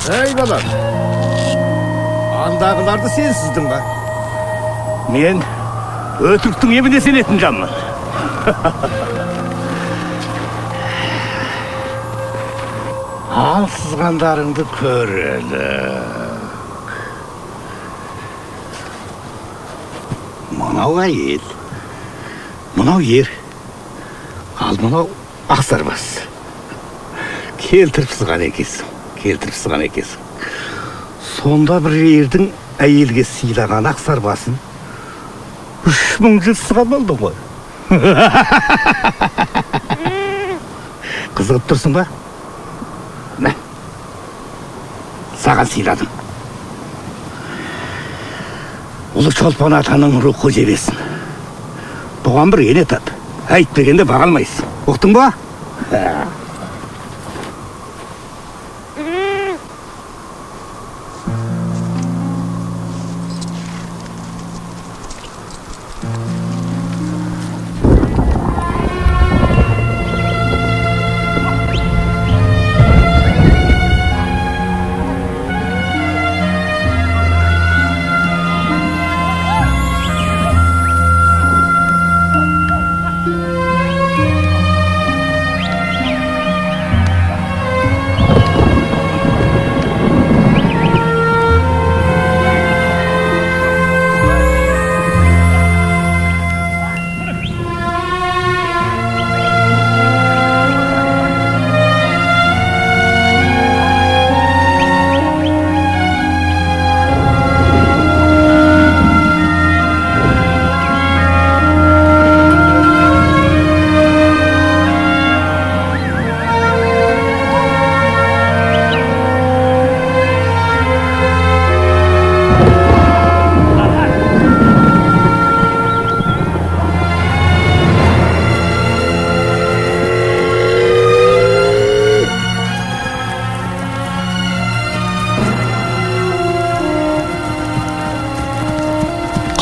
Ey balam. Andağılarda sen sızdın ba? Men ötürktің еміне сенетін жанмын. Ал сызғандарыңды көрелік. Мынау әйел, мынау ер, ал мынау ақсарбас. Келтіріп сызған екесің. Сонда бір ердің әйелге сыйлаған ақсарбасын 3000 жыл сыған болды ғой. Қызығып тұрсың ба? Мә, саған сыйладым. Ұлы Чолпан атаның рухы жебесін. Бұған бір ене тап. Айтпегенде баға алмайсың. Ұқтың ба?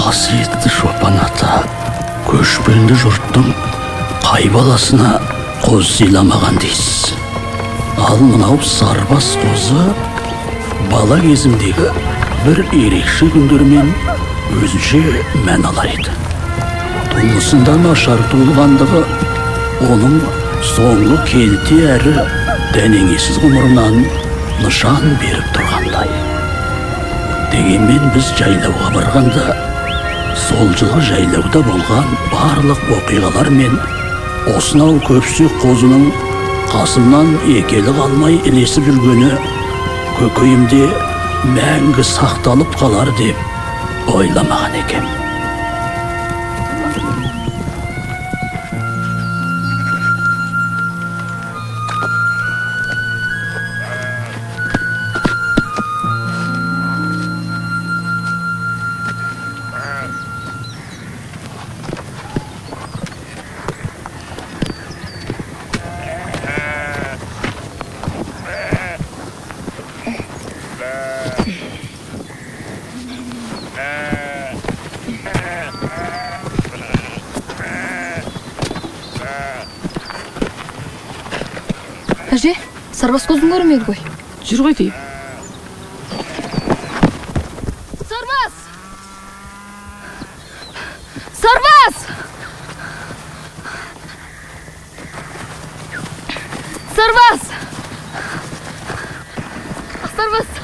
Қасиетті Чолпан ата көшпенді жұрттың қай баласына қоз сыйламаған дейсіз. Ал мынау сарбас қозы бала кезімдегі бір ерекше күндермен өзінше мән алар еді. Тумысында нашар туылғандығы оның соңғы келте әрі дәнеңесіз ғұмырынан нышан беріп тұрғандай. Дегенмен біз жайлауға барғанда сол жылғы жайлауда болған барлық оқиғалар мен осынау көпсі қозының қасымнан екелі қалмай ілесіп жүргені көкейімде мәңгі сақталып қалар деп ойламаған екем. Әже, сарбас қозын көрмеді ғой. Жүр ғой дейіп. Сарбас! Сарбас! Сарбас! Сарбас!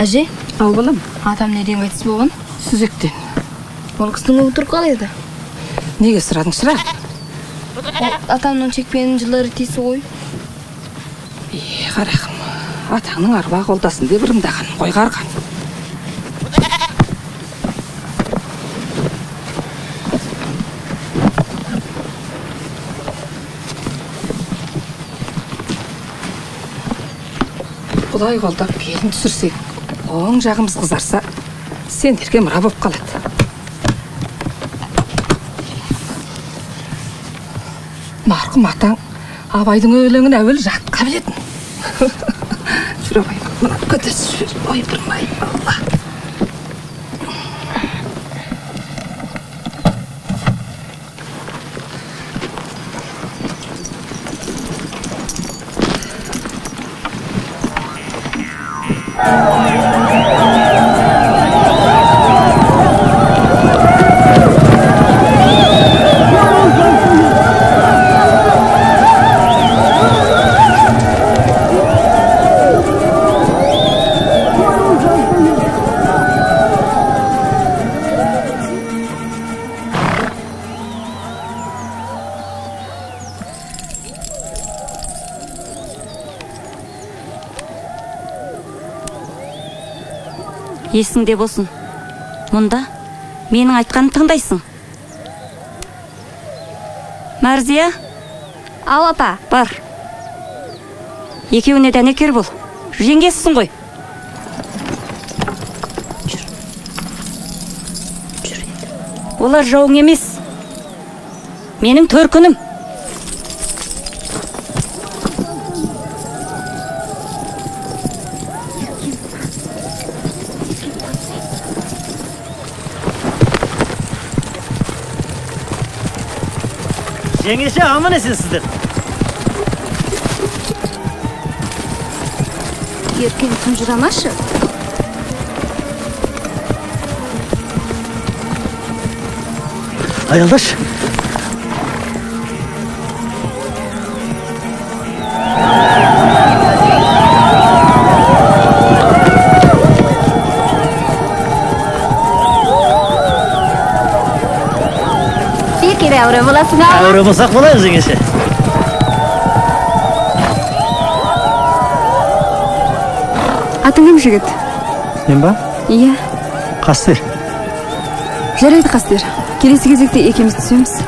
Әже, Ал балам, атам неден қайтыс болған? сүзектен. Ол кісінің отырып қалайды. Неге сұрадың сұрақ? Атамның чекпенінің жылары тесі ғой. Қарақым, атаңның арба қолдасын деп ырымдаған, қой қарған. Құдай қолдап белін түсірсек, оң жағымыз қызарса, сендерге мұра боп қалады. Марқұм атаң Абайдың өлеңін әуел жатқа білетін. Жүр Абай, мұна көтесі жүр. Ой, бұрмай, Алла. Есіңде болсын. Мұнда менің айтқанын тыңдайсың. Мәрзия? Ау апа. Бар. Екеуіне дәнекер бол. Жеңгесісің ғой. Жүр. Олар жауың емес. Менің төркінім. Жеңеше аман есенсіздер. Еркен тұнжырамашы. Аялдаш. Әуре боласың ау? Әуре болсақ болайық жеңеше. Атың кім жігіт? Мен ба? Иә. Қастер. Жарайды Қастер. Келесі кезекте екеуміз түсеміз.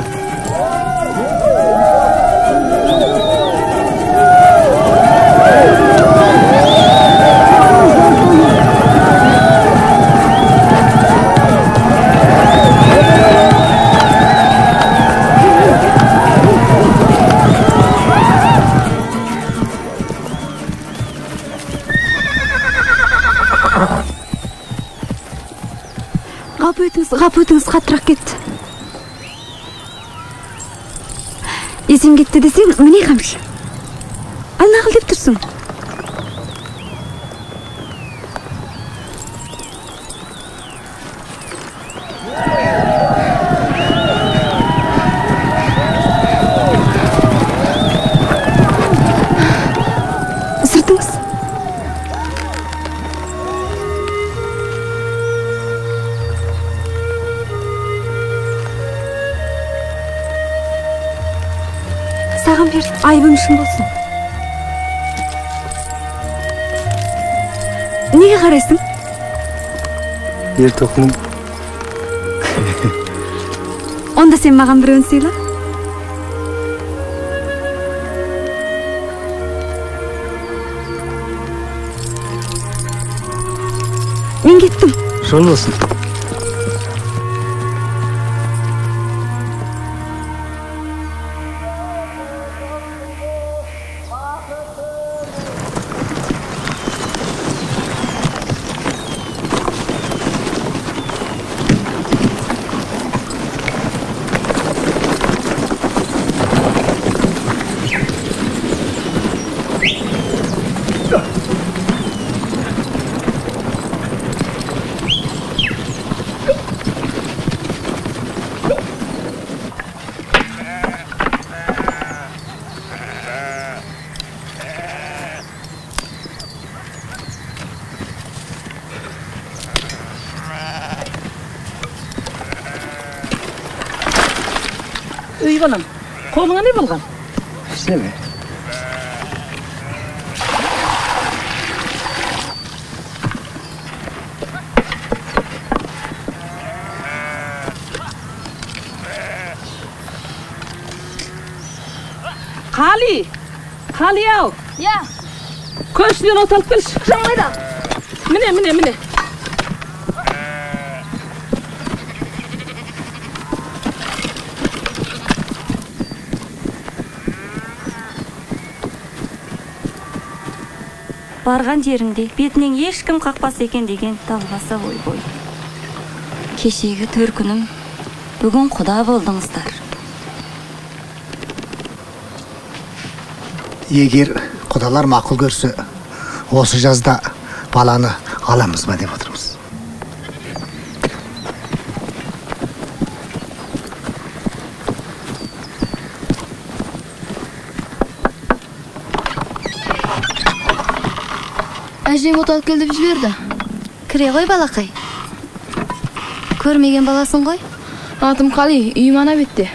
Ғап өтіңіз қаттырақ кетті. Есем кетті десең, міне қамшы. Ал нағыл деп тұрсың. Сыртыңыз. Саған бер, айыбым үшін болсын. Неге қарайсың? Ер тоқым. Онда сен маған біреуін сыйла. Мен кеттім. Жол болсын. Үй балам, қолыңа не болған? Ештеме. Қали ау. Я. Көшіден от алып келші. Жаңайда. Міне. Барған жеріңде бетінен ешкім қақпас екен деген талғаса ой. Кешегі төркінім, бүгін құда болдыңыздар. Егер құдалар мақұл көрсе, осы жазда баланы аламыз ба деп отырмыз. Әжем от алып кел деп жіберді. Кіре ғой балақай. Көрмеген баласын ғой. Атым Қали, үйім ана бетте.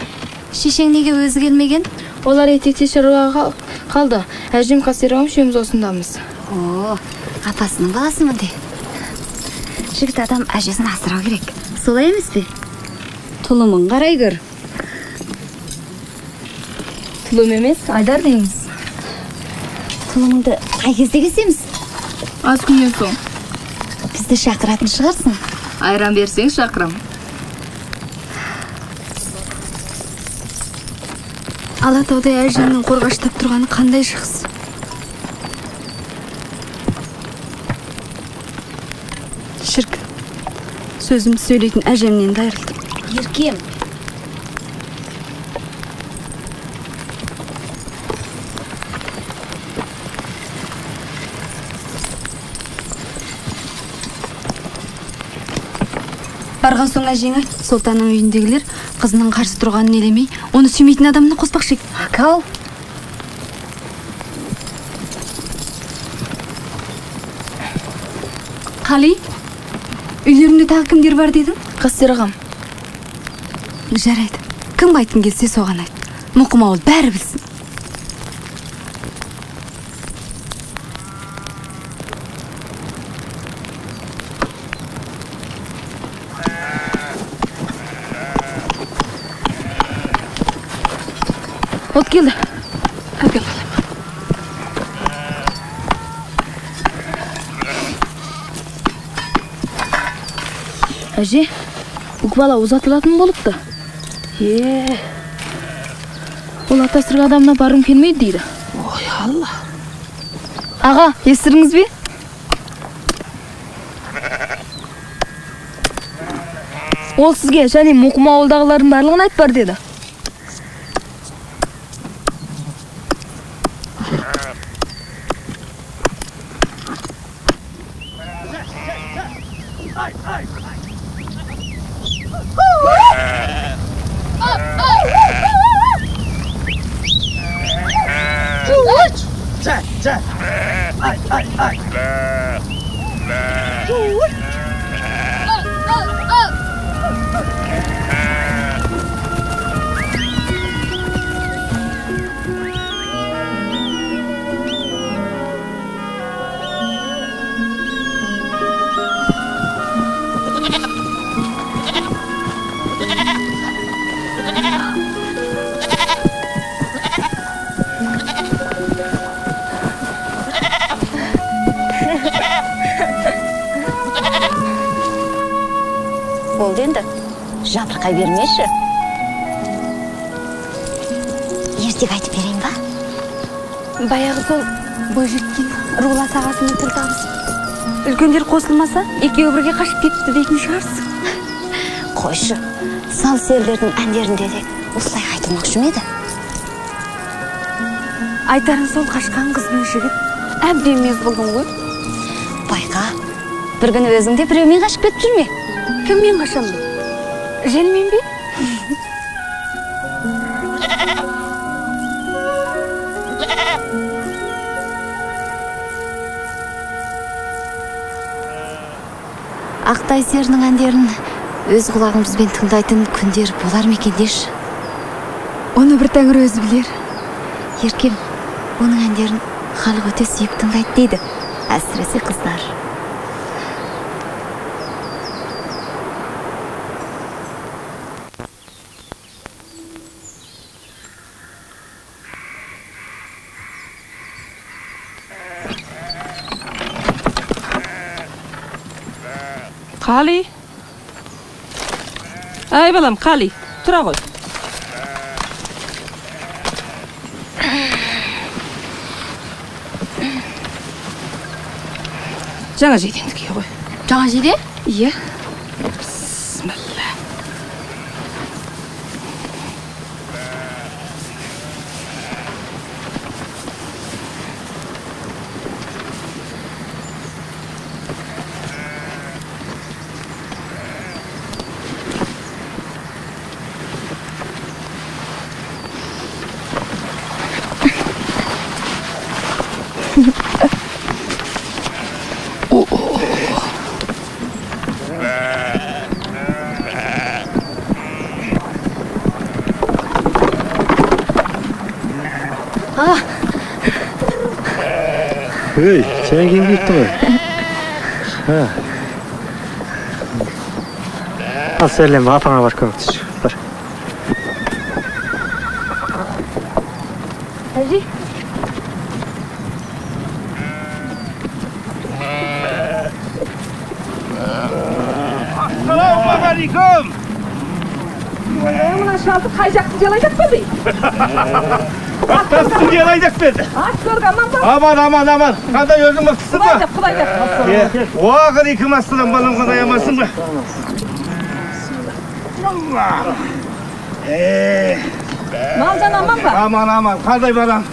Шешең неге өзі келмеген? Олар етекте шаруаға қалды. Әжем қасырағым үшеуміз осындамыз. О, атасының баласымын де. Жігіт адам әжесін асырау керек. Солай емес пе? Тұлымын қарай көр. Тұлым емес, Айдар дейміз. Тұлымыңды қай кезде кесеміз? Аз күннен соң. Бізді шақыратын шығарсың. Айран берсең шақырам. Алатаудай әжемнің қорғаштап тұрғаны қандай жақсы. Шірк, сөзімді сөйлейтін әжемнен де айырылдым. Еркем. Барған соң әжең айт, Сұлтанның үйіндегілер қызының қарсы тұрғанын елемей, оны сүймейтін адамны қоспақшы. Кал. Қали, үйлерінде тағы кімдер бар дедің? Қасырағам. Жарайды. Кім айтын келсе соған айт. Мұқым ауыл бәрі білсін. От келді. Әкел. Әже, Үкбала ұзатылатын болыпты. Ол атасырға адамына барым келмейді дейді. Ой, Алла. Аға, естіріңіз бе? Ол сізге және Мұқым ауылдағылардың барлығын айт бар деді. Болды енді, жабырқай бермеші. Ертек айтып берейін ба? Баяғы сол бойжеткен Рула сағасының тіл табысы. Үлкендер қосылмаса, екеуі бірге қашып кетіпті дейтін шығарсың. Қойшы, сал серлердің әндерінде де осылай айтылмақшы ма еді? Айтарын сол қашқан қыз бен жігіт әбден мез болған ғой. Байқа, бір күні өзіңде біреумен қашып кетіп жүрме? Кіммен қашамын? Желмен бе? Ақтай серінің әндерін өз құлағымызбен тыңдайтын күндер болар ма екен деші? Оны бір тәңір өзі білер. Еркем, оның әндерін халық өте сүйіп тыңдайды дейді. Әсіресе қыздар. Қали? Ай балам, Қали, тұра ғой. Жаңа жейдендіке ғой. Жаңа жейде? Иә. Бісміллә. Ey, sen kim gittin mi? Ha. Al söyleme, apana başka bir var. Hacı. Assalamualaikum. Mına şaltı kayacak yalayacak mı bey? Attasın yalayacak dedi. Aç görgenden bak. Aman. Kanday özün mıksın mı? Kulayacak. Oğaleyküm assalam balım kanday yamasın mı? Allah. Malcan aman bak. Aman. Kanday balam.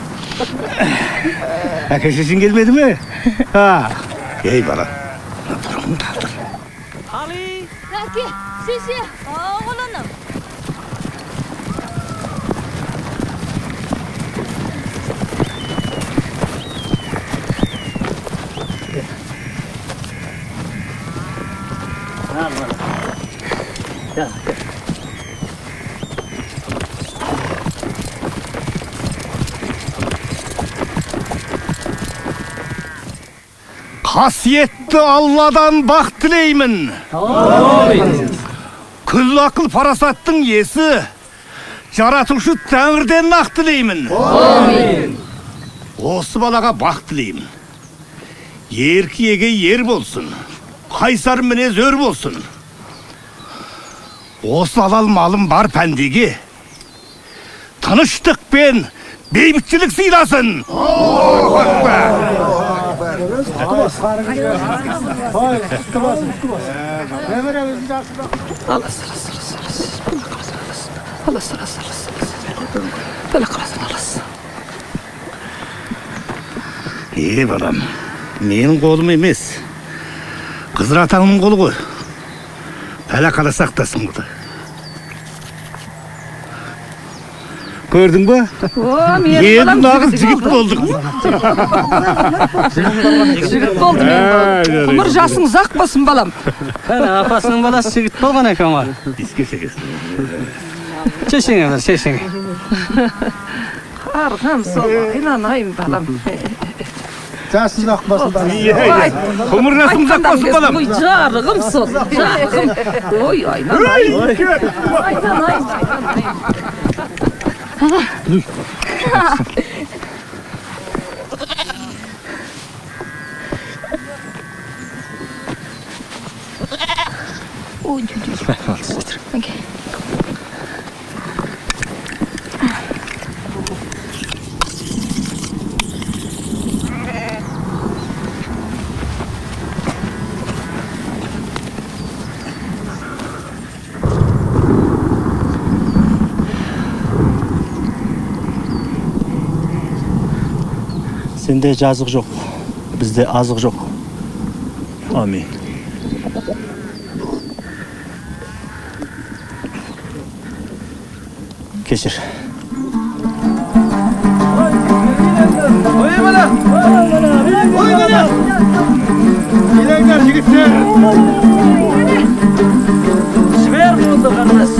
Keşişin gelmedi mi? Ha. Ey balam. Durumu kaldır. Ali! Raki, şişe. Oğlunum. Gel. Hasiyetli Allah'dan bak dileymin. Amin. Küllü akıl parasattın yesi. Jaratuşu Tengirden nak dileymin. Amin. Осы балаға бақ тілеймін. Еркеге ер болсын. Қайсар мінез өр болсын. Осы алал малым бар пәндеге тыныштық пен бейбітшілік сыйласын. Балам, менің қолым емес, қызыр атаңның қолы ғой. Пәлі қала сақтасын бұды. Көрдің ба? Енді нағыз жігіт болдық. Жігіт болды мен. Құмыр жасыңыз ақ басын балам. Апасының баласы жігіт болған екен ғой. Диске шекесін. Шешеңе. Арғам сол, инанайым балам. Жасыңыз ақ басын балам. Құмыр жасыңыз ақ басын балам. Ой, жарығым сол, жарығым. Ой, айнанайым. Айнанайым. Ой, окей. Sende жазық жоқ, бізде азық жоқ. Амин. Кешір. Ой бала! Келеңдер жігіттер! Жібер болды қарындас.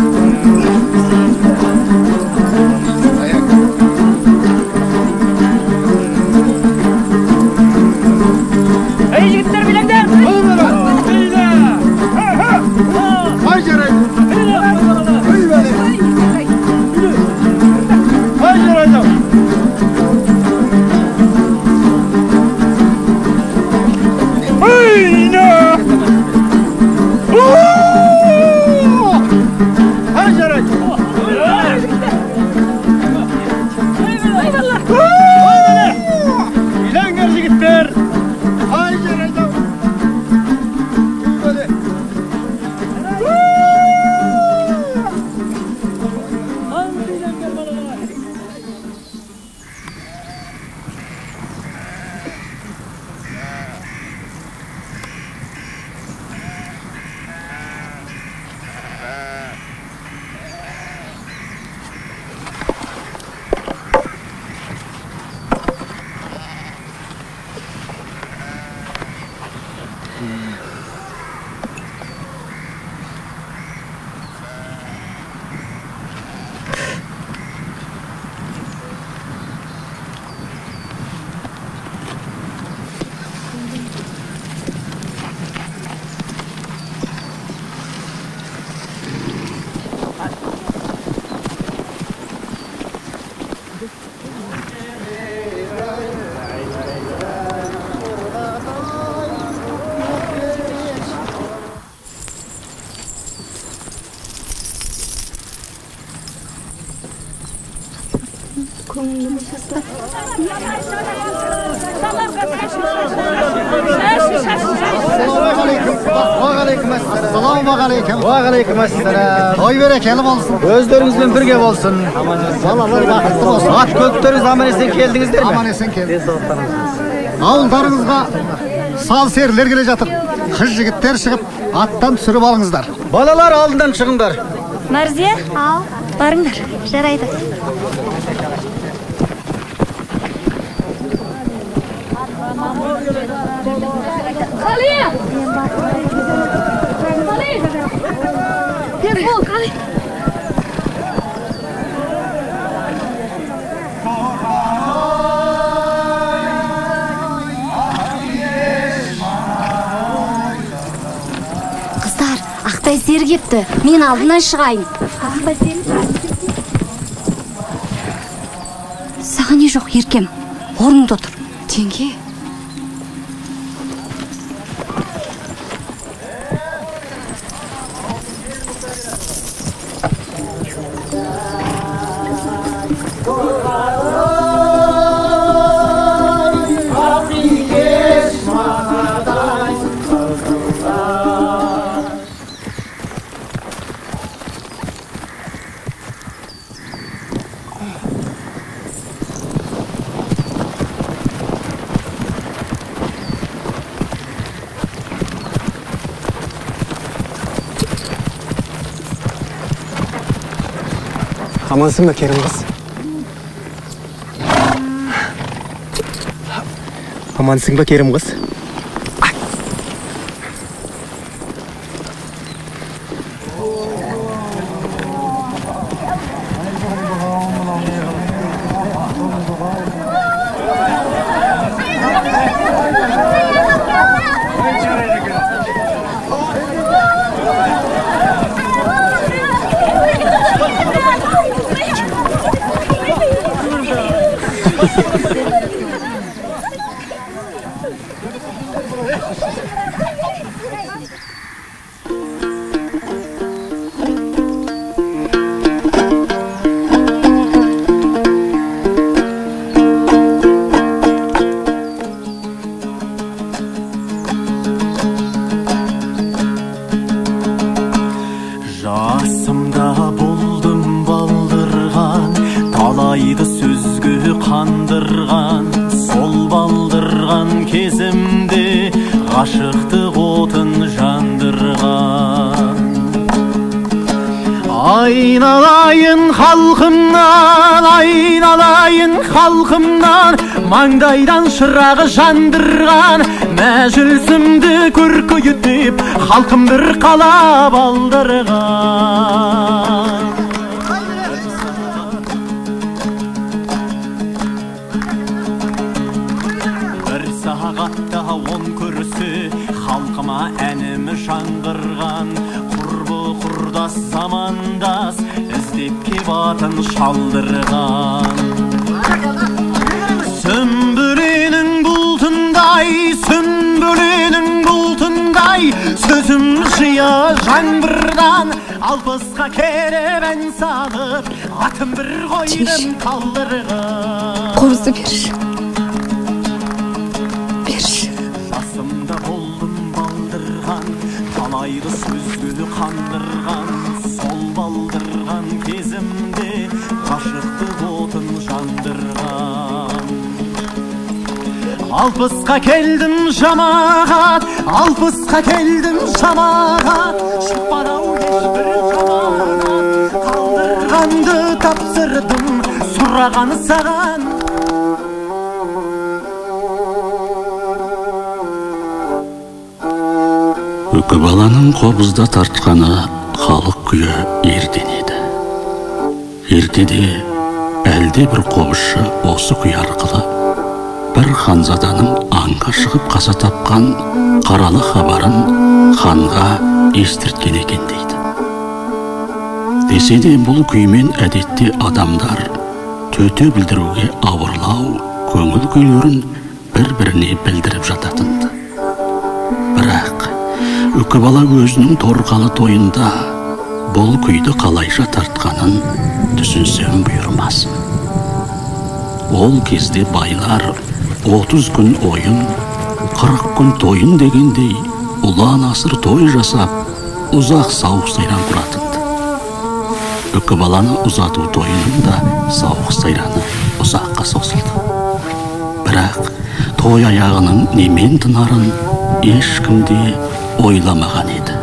Oy berekeli bolsun. Özlerinizle birge bolsun. Balalar bakıtlı olsun. At köktörüz aman esen keldinizler mi? Aman esen keldiniz. Avullarınızga sal seriler gele жатыр. Kız jigitler çıkıp attan түсürüp alыңыздар. Balalar aldından çıkınlar. Marziya, Ал, барыңдар. жарайды. Қалия! Тез бол, Қали! Қыздар, Ақтай сері кепті. Мен алдынан шығайын. Саған не жоқ, еркем. Орныңда тұр. Теңге. Amansın mı Kerim kız? Amansın mı Kerim kız? Mаңдайдан шырағы жандырған мәжілісімді көркейтіп халқымды қалап алдырған. Бір сағатта 10 көрісі халқыма әнімі жаңғырған. Құрбы құрдас замандас іздеп кеп атын шалдырған. Sümbülenin bultunda жырдай сөзім жия жаңбырдан алпысқа керебен салып атым бір қойдым талдырға қобызды берші берші жасымда болдым балдырған талайды сөзге қандырған сол балдырған кезімде ғашықтық отын жандырған алпысқа келдім жамағат алпысқа келдім жамағат шықпадау ешбір жамағат қалдырғанды тапсырдым сұраған саған Үкібаланың қобызда тартқаны халық күйі ертен еді. Ертеде әлде бір қобызшы осы күй арқылы бір ханзаданың аңға шығып қаза тапқан қаралы хабарын ханға естірткен екен дейді. Десе де бұл күймен әдетте адамдар төте білдіруге ауырлау көңіл күйлерін бір-біріне білдіріп жататынды. Бірақ Үкібала өзінің торқалы тойында бұл күйді қалайша тартқанын түсінсем бұйырмасын. Ол кезде байлар 30 күн ойын, 40 күн тойын дегендей ұлан асыр той жасап, ұзақ сауық сайран құратынды. Үкібаланы ұзату тойының да сауық сайраны ұзаққа созылды. Бірақ той аяғының немен тынарын ешкімде ойламаған еді.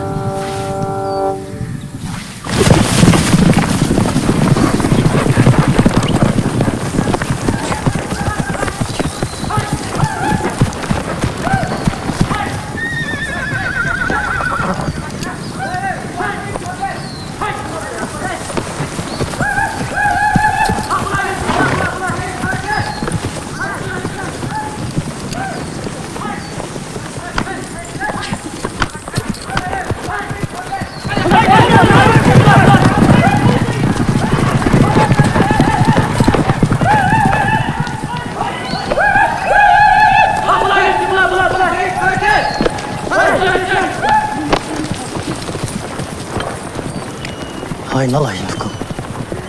Айналайын үкім,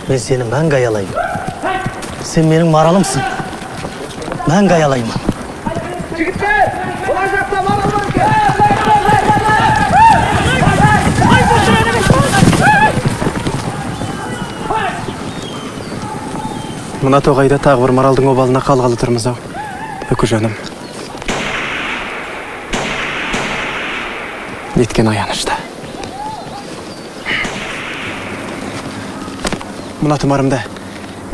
мен сені мәңгі аялаймын. Сен менің маралымсың. Мәңгі аялаймын. Жігіттер, олар жақта марал бар екен. Мына тоғайда тағы бір маралдың обалына қалғалы тұрмыз ау, Үкіжаным. Неткен аянышты. Мына тұмарымды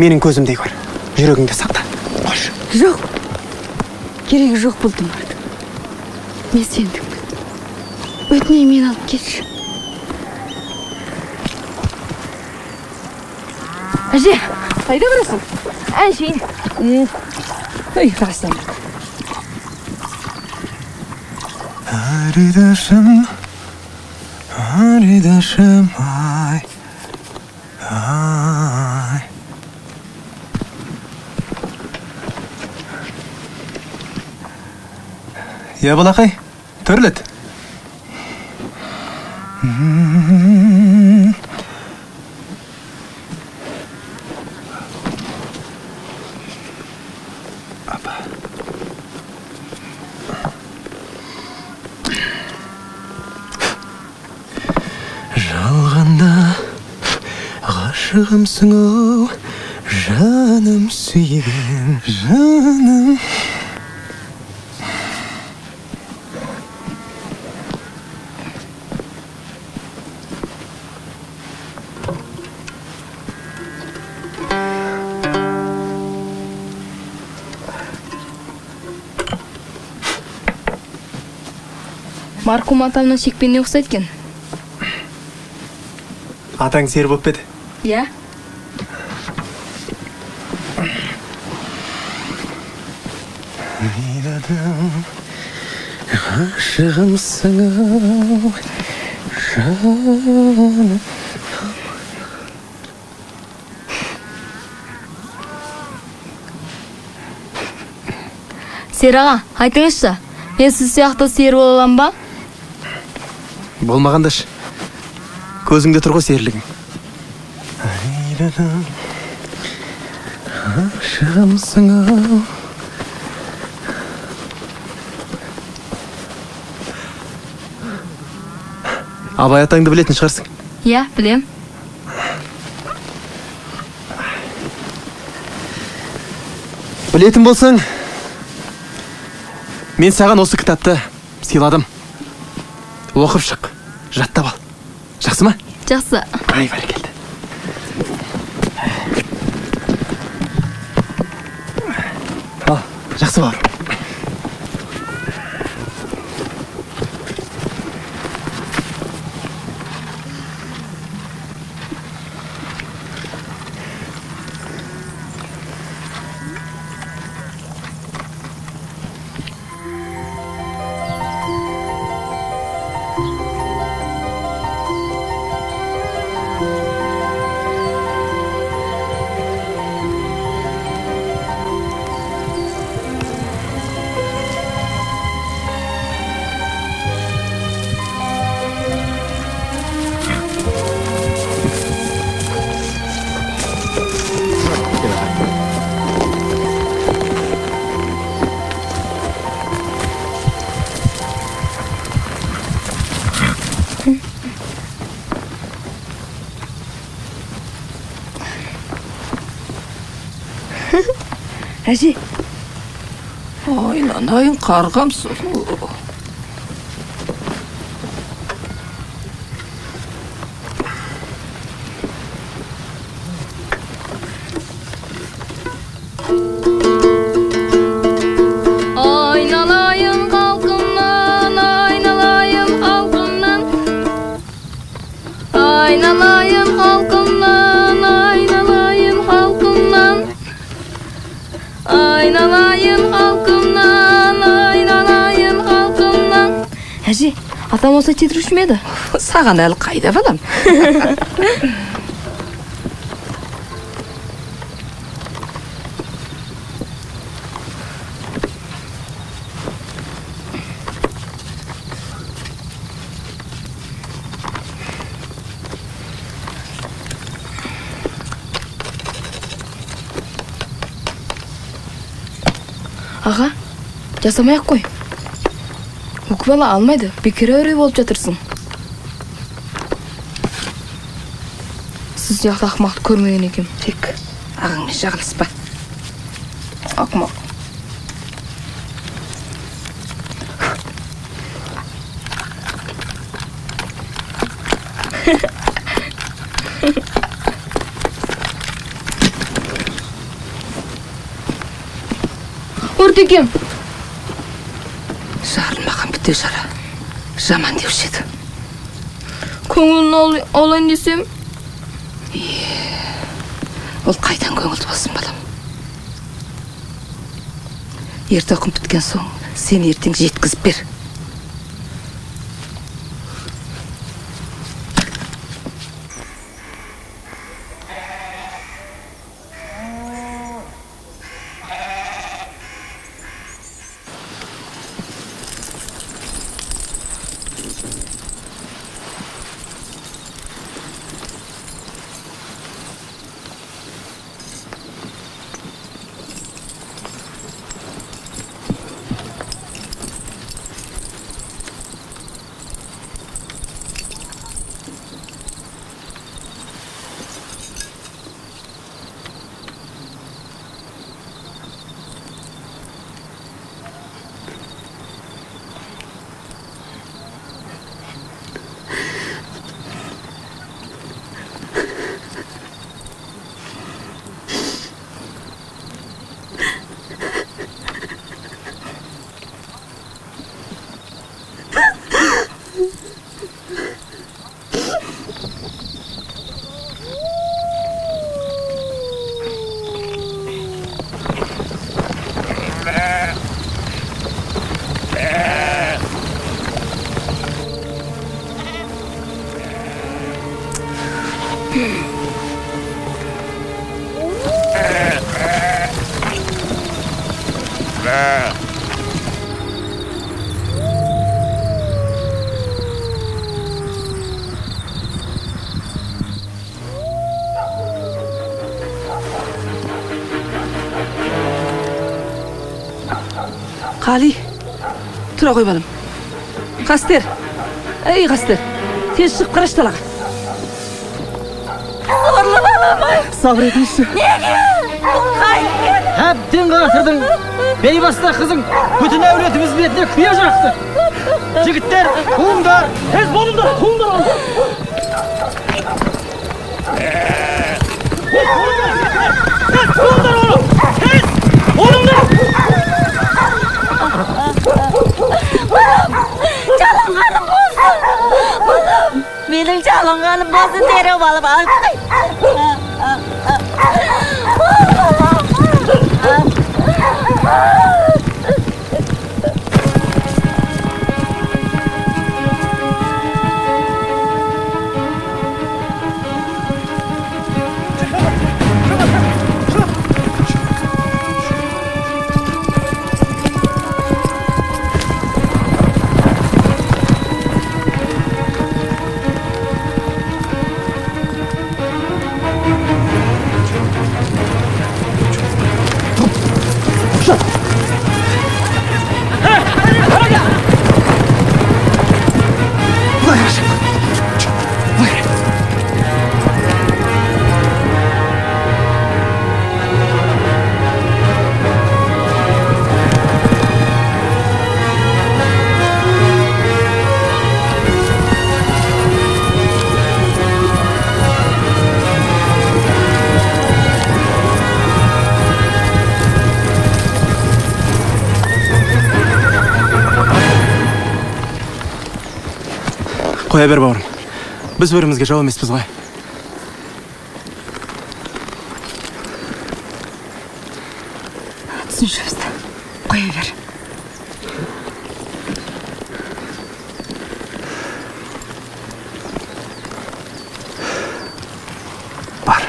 менің көзімдей көр, жүрегіңде сақта. Қош. Жоқ, керегі жоқ бұл тұмарды. Мен сендікпін. Өтінейін мен алып кетші. Әже, қайда барасың? Әншейін. Ой, қарасам. Аридашым, ай. Я балақай, төрлет. Жалғанда ғашығымсың оу, жаным сүйген, жаным. Марқұм атамның шекпеніне ұқсайды екен. Атаң сері болып беді? Иә. Ғашығымсың ау, жаным. Сері аға, айтыңызшы, мен сіз сияқты сері бола аламын ба? Болмағандаш. Көзіңде тұр ғой серлігің. Ашығымсың-ау. Абай атаңды білетін шығарсың. Иә, білем. Білетін болсаң, мен саған осы кітапты сыйладым. Оқып шық, жаттап ал. Жақсы ма? Жақсы. Ай, бәрекелді. Ал, жақсы бар. Әже. Айналайын, қарғам сұлу. Aynalayım halkımdan, aynalayım halkımdan. Aynalayım halkımdan, aynalayım halkımdan. Aynalayım halkımdan, aynalayım halkımdan. Әже, атам olsa тетіруші ме еді? Саған әлі қайда балам? Аға, жасамай-ақ қой. Өкі бала алмайды, бекер әуре болып жатырсың. Сіз сияқты ақымақты көрмеген екем. Тек ағаңмен жағылыспа. Ақымақ. Өртекем. Жарылмаған біте жара. Жаман деуші еді. Көңілін алайын десем? Ол қайдан көңілді болсын балам. Ерте оқым біткен соң, сен ертең жеткізіп бер. Qali, tura qo'y balam. Qaster. Ey Qaster. Tez chiqib qarash talaqa. Sabır edeysi. Hepten qatırdın. Beybasta kızın bütün evletimiz betine kıya jaktı. Jigitler, kumdar, tez bolunlar, kumdar oldu. Kumdar oğlum, tez, olumda. Çalınğaным болсын. Балам, менің çalınğaным болсын дереу балам. Qo'ya ber bavrim. Biz o'rimizga javob emizmiz qo'y. Tushunishibdi. Qo'ya ber. Bar.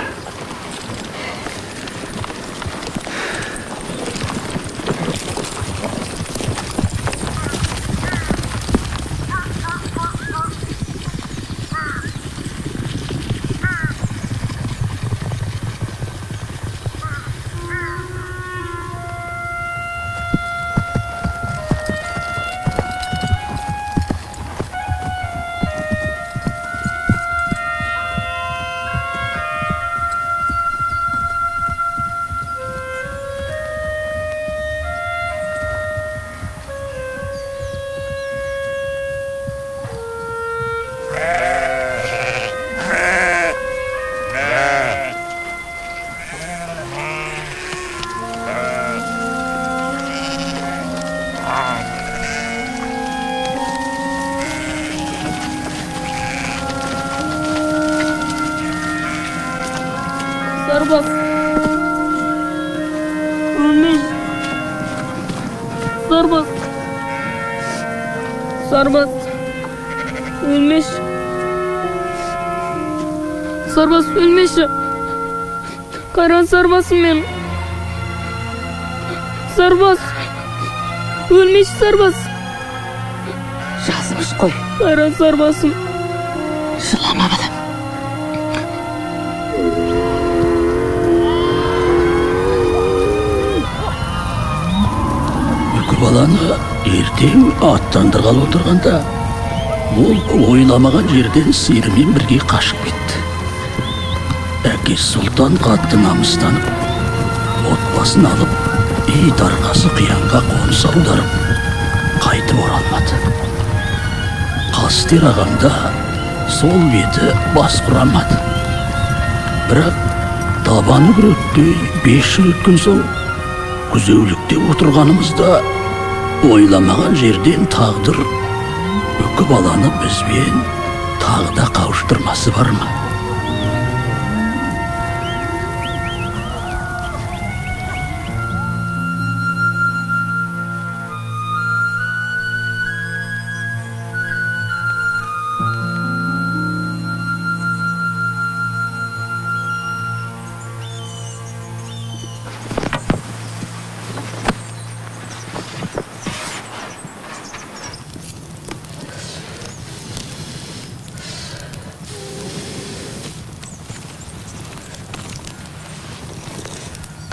Sarbaz. Ölmüş. Sarbaz. Sarbaz. Ölmüş. Sarbaz ölmüş. Karan Sarbaz'ım ben. Sarbaz. Ölmüş Sarbaz. Жазмыш қой. Karan Sarbaz'ım. Жылама балам. Balаны ертең аттандырғалы отырғанда ол ойламаған жерден сиырмен бірге қашып кетті. Әкесі Сұлтан қатты намыстанып, отбасын алып, ит арқасы қиянға қоныс аударып, қайтып оралмады. Қастер ағамда сол беті бас құрамады. Бірақ табаны күректей 5 жыл өткен соң күзеулікте отырғанымызда ойламаған жерден тағдыр үкі баланы бізбен тағы да қауыштырмасы бар ма?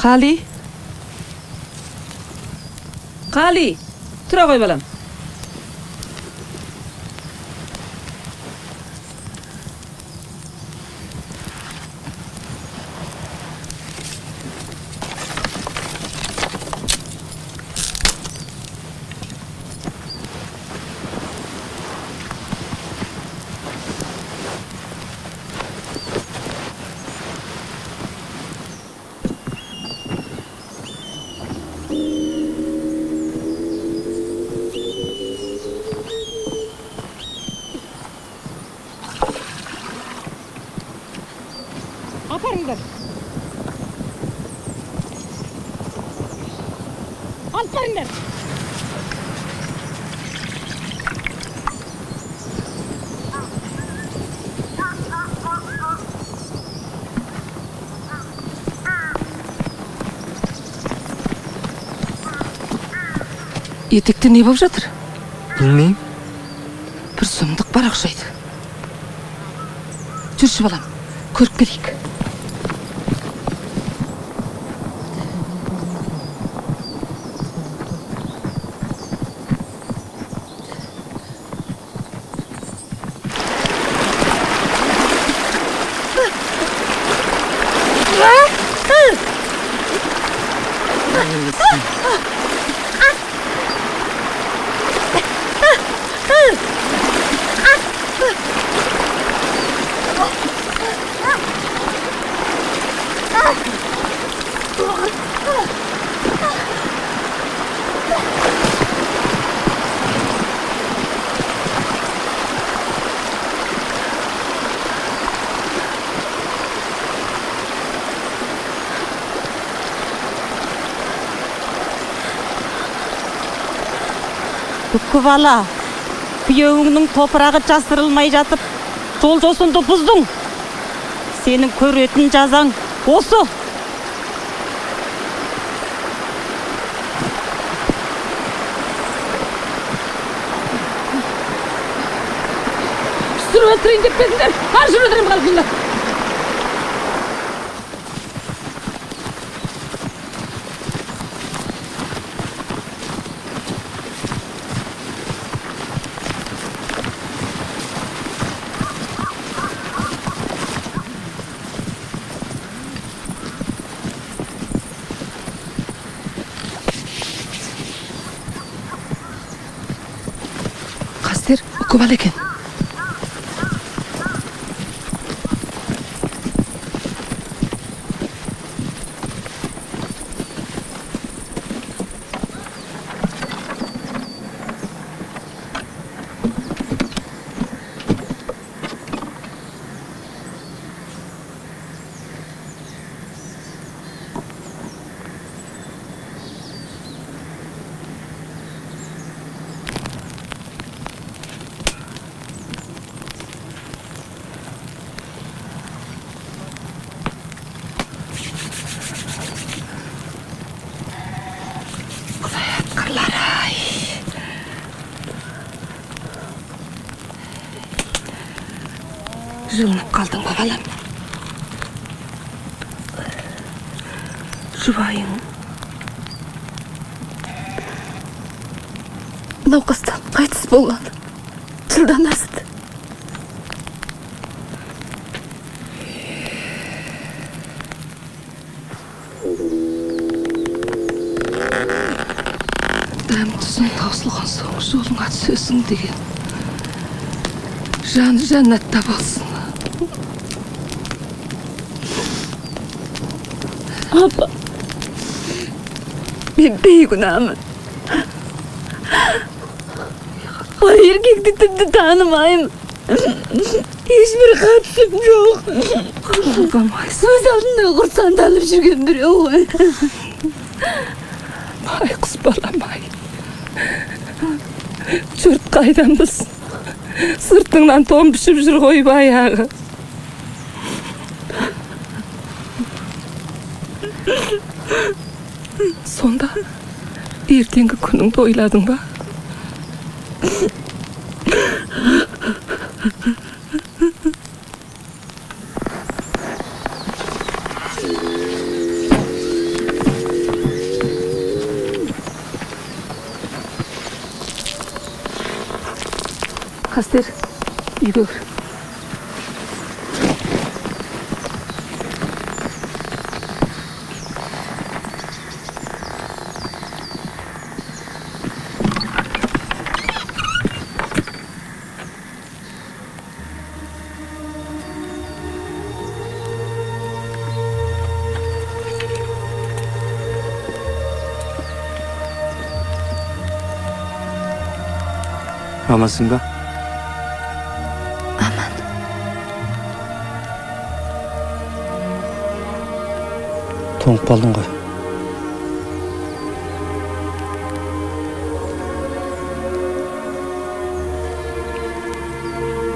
Qali. Qali. Tura koy balam. Aparыңдар. Алып барыңдар. Етекте не болып жатыр? Білмеймін. Бір сұмдық бар ұқсайды. Жүрші балам, көріп келейік. Бүккі бала, күйеуіңнің топырағы жасырылмай жатып, жол жосынды бұздың. Сенің көретін жазаң осы. Үстіріп өлтірейін деп безіңдер, ар жүр өлтірем қалғыңдар. Үкі бал екен. Жылынып қалдың ба балам? Жұбайың науқастан қайтыс болған. Жылдан асты. Дәм тұзың таусылған соң жолыңа түсесің деген. Жаны жәннатта болсын. Апа, мен бейгүнәмін. Ай еркекті тіпті танымаймын. Ешбір қатысым жоқ. Сөз алдында құрсандалып жүрген біреу ғой. Ай қыз балам ай. Жұрт қайдан білсін. Сыртыңнан тон пішіп жүр ғой баяғы. Сонда ертеңгі күніңді ойладың ба? Қастер, үйге кір. Амансың ба? Аман. Тоңып қалдың ғой.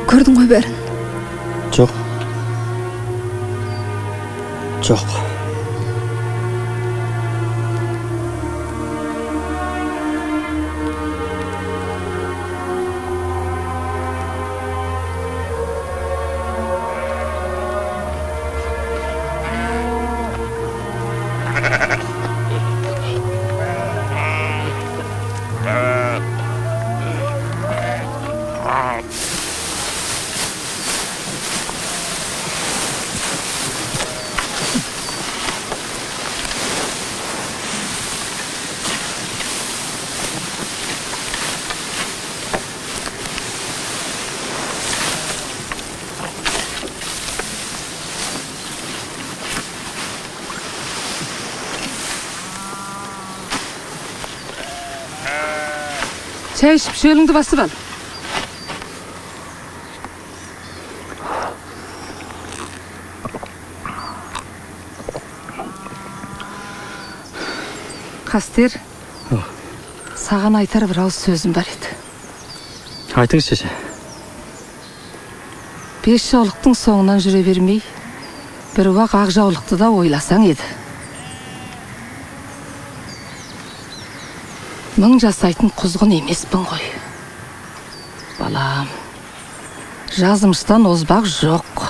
Көрдің ғой бәрін? Жоқ. Жоқ. Çay içip şölünді basып al. Қастер, саған айтар бір ауыз сөзім бар еді. Айтыңыз шеше. 5 жаулықтың соңынан жүре бермей, бір уақ ақ жаулықты да ойласаң еді. 1000 жасайтын құзғын емеспін ғой. Балам, жазымыштан озбақ жоқ.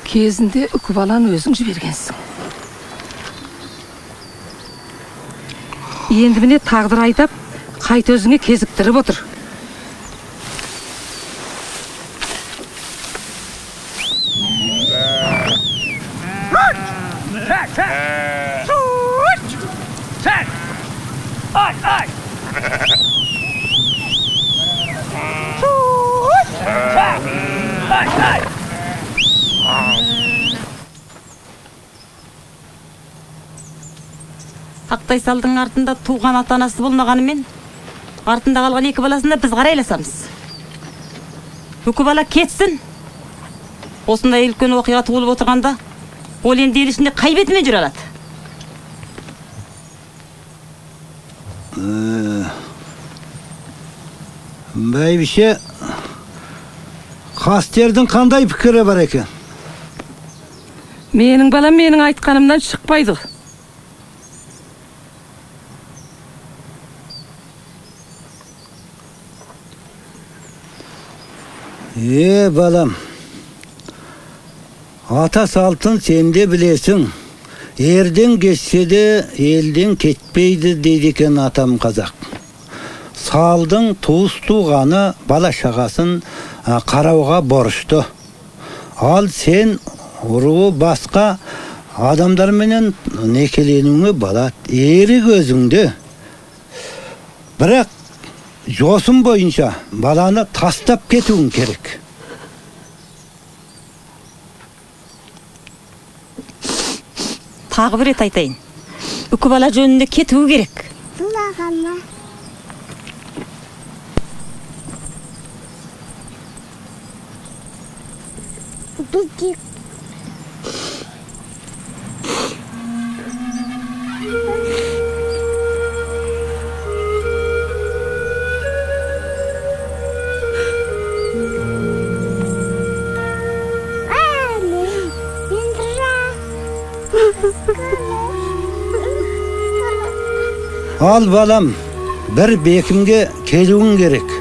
Кезінде үкібалан өзің жібергенсің. Енді міне тағдыр айтап, қайт өзіңе кезіктіріп отыр. Ақтай салдың артында туған ата-анасы болмағанымен, артында қалған 2 баласында біз қарайласамыз. Үкібала кетсін. Осындай үлкен оқиға туылып отырғанда, ол енді ел ішінде қай бетімен жүре алады? Бәйбіше, Қастердің қандай пікірі бар екен? Менің балам менің айтқанымнан шықпайды. Балам, ата салтын сен де білесің. Ерден кетсе де елден кетпейді дейді екен атам қазақ. Салдың туыс туғаны бала шағасын қарауға борышты. Ал сен ұруы басқа адамдарменен некеленуіңе болады. Ерік өзіңді. Бірақ жосым бойынша баланы тастап кетуің керек. Тағы бір рет айтайын. Үкібала жөнінде кетуі керек. Ал балам, бір бекімге келуің керек.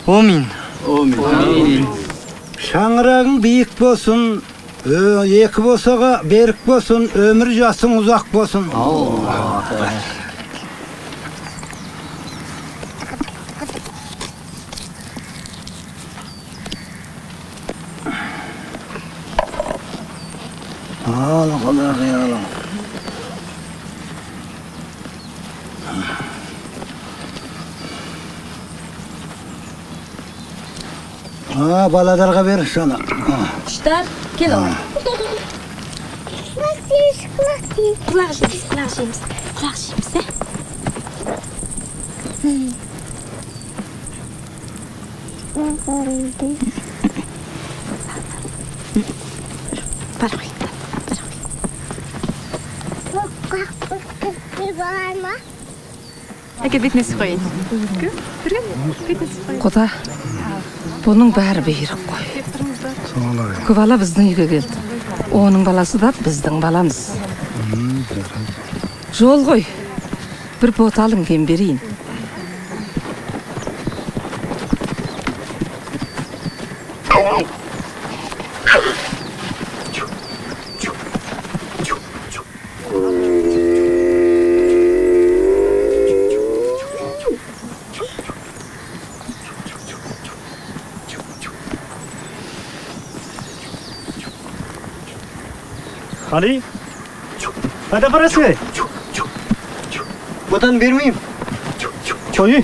Amin. Şаңырағың биік болсын, екі болсаға берік болсын, өмір жасың ұзақ болсын. Baladарға бер шана. Құштар, кел оған. Құлақ жейміз. Әке бетіне қойын. Құда, бұның бәрі бейірік қой. Көп бала біздің үйге келді. Оның баласы да біздің баламыз. Жол ғой, бір боталың кен берейін. Ali, ada parası? Botan vermeyeyim. Çoyu.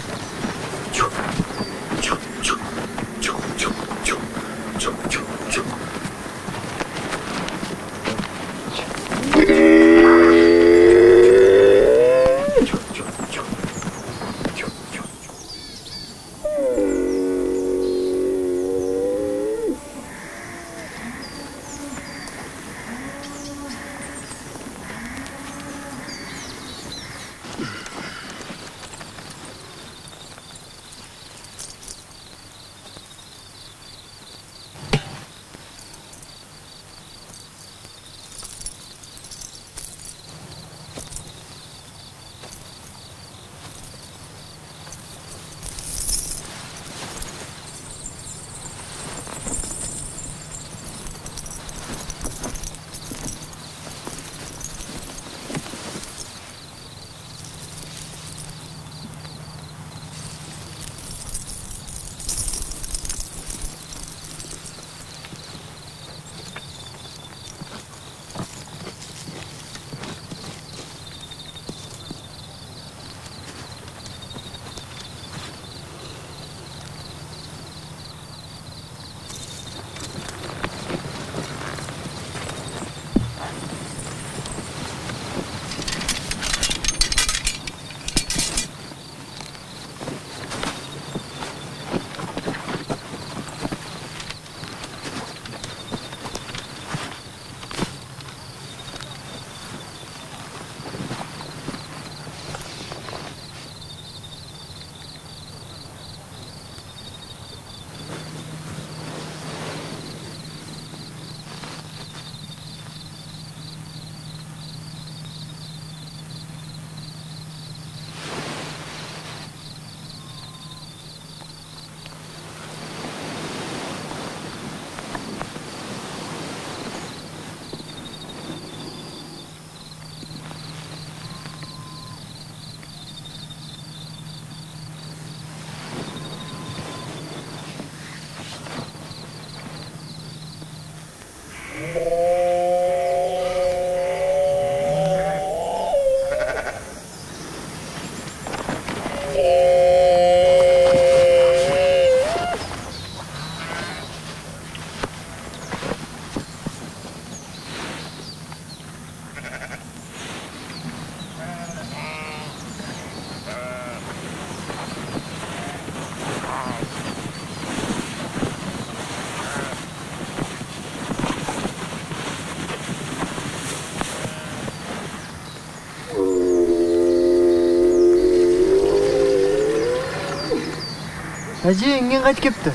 Әже, енген қайт кепті?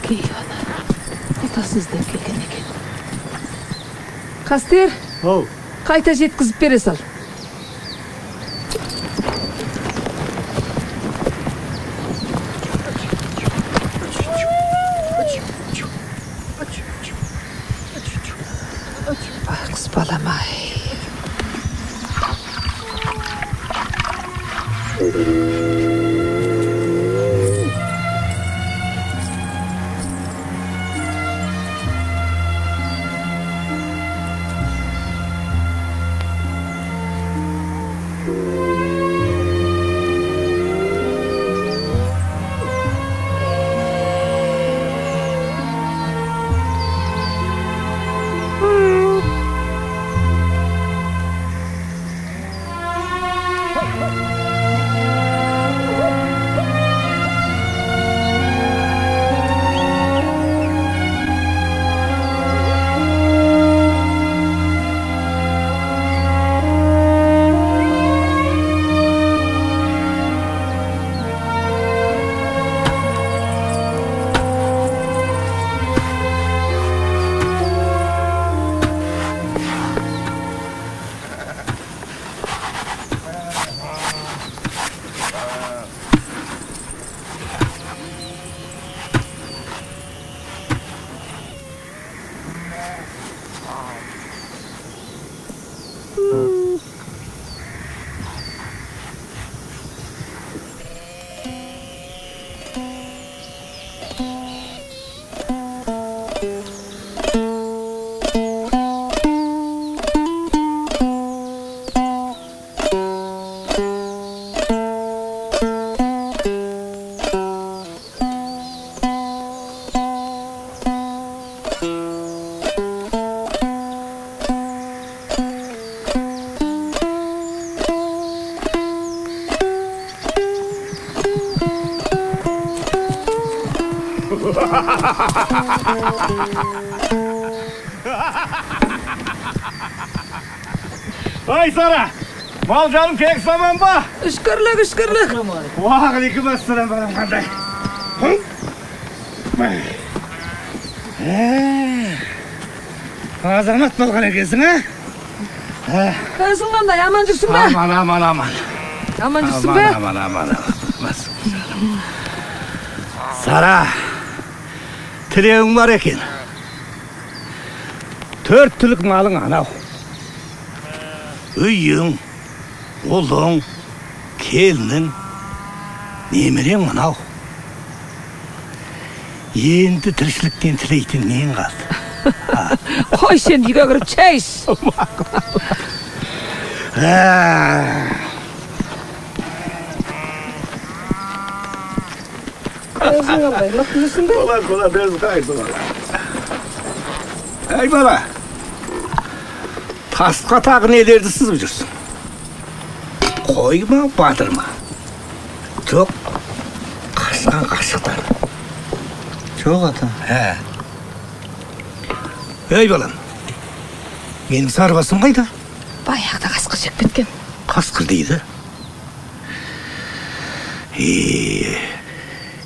Кей ана, атасыздан келген екен. Қастер, қайта жеткізіп бере сал. Ay Sara, mal canım pek zaman mı? Işkırlık, ışkırlık. Aleykümselam benim kardeş. Azamat bolgan ekensin ha? Kızıldan da yaman düşsün be. Aman. Yaman düşsün be. Aman. Sara, tileğin var eken. 4 tülük malın anav. Üyün, oğlun, kelinin, nemeren anav. Endi tirişlikten tileytin neyin kaldı? Koy sen diye girip çay iç. Kola bez kaydı valla. Ey bana. Tasqa tağın elerdi siz bilirsin. Koyma, batırma. Çok kaşıkan kaşıktan. Çok ata. He. Ey balam. Benim sarvasım kayda? Bayağıda kaskır çek bitken. Kaskır deydi.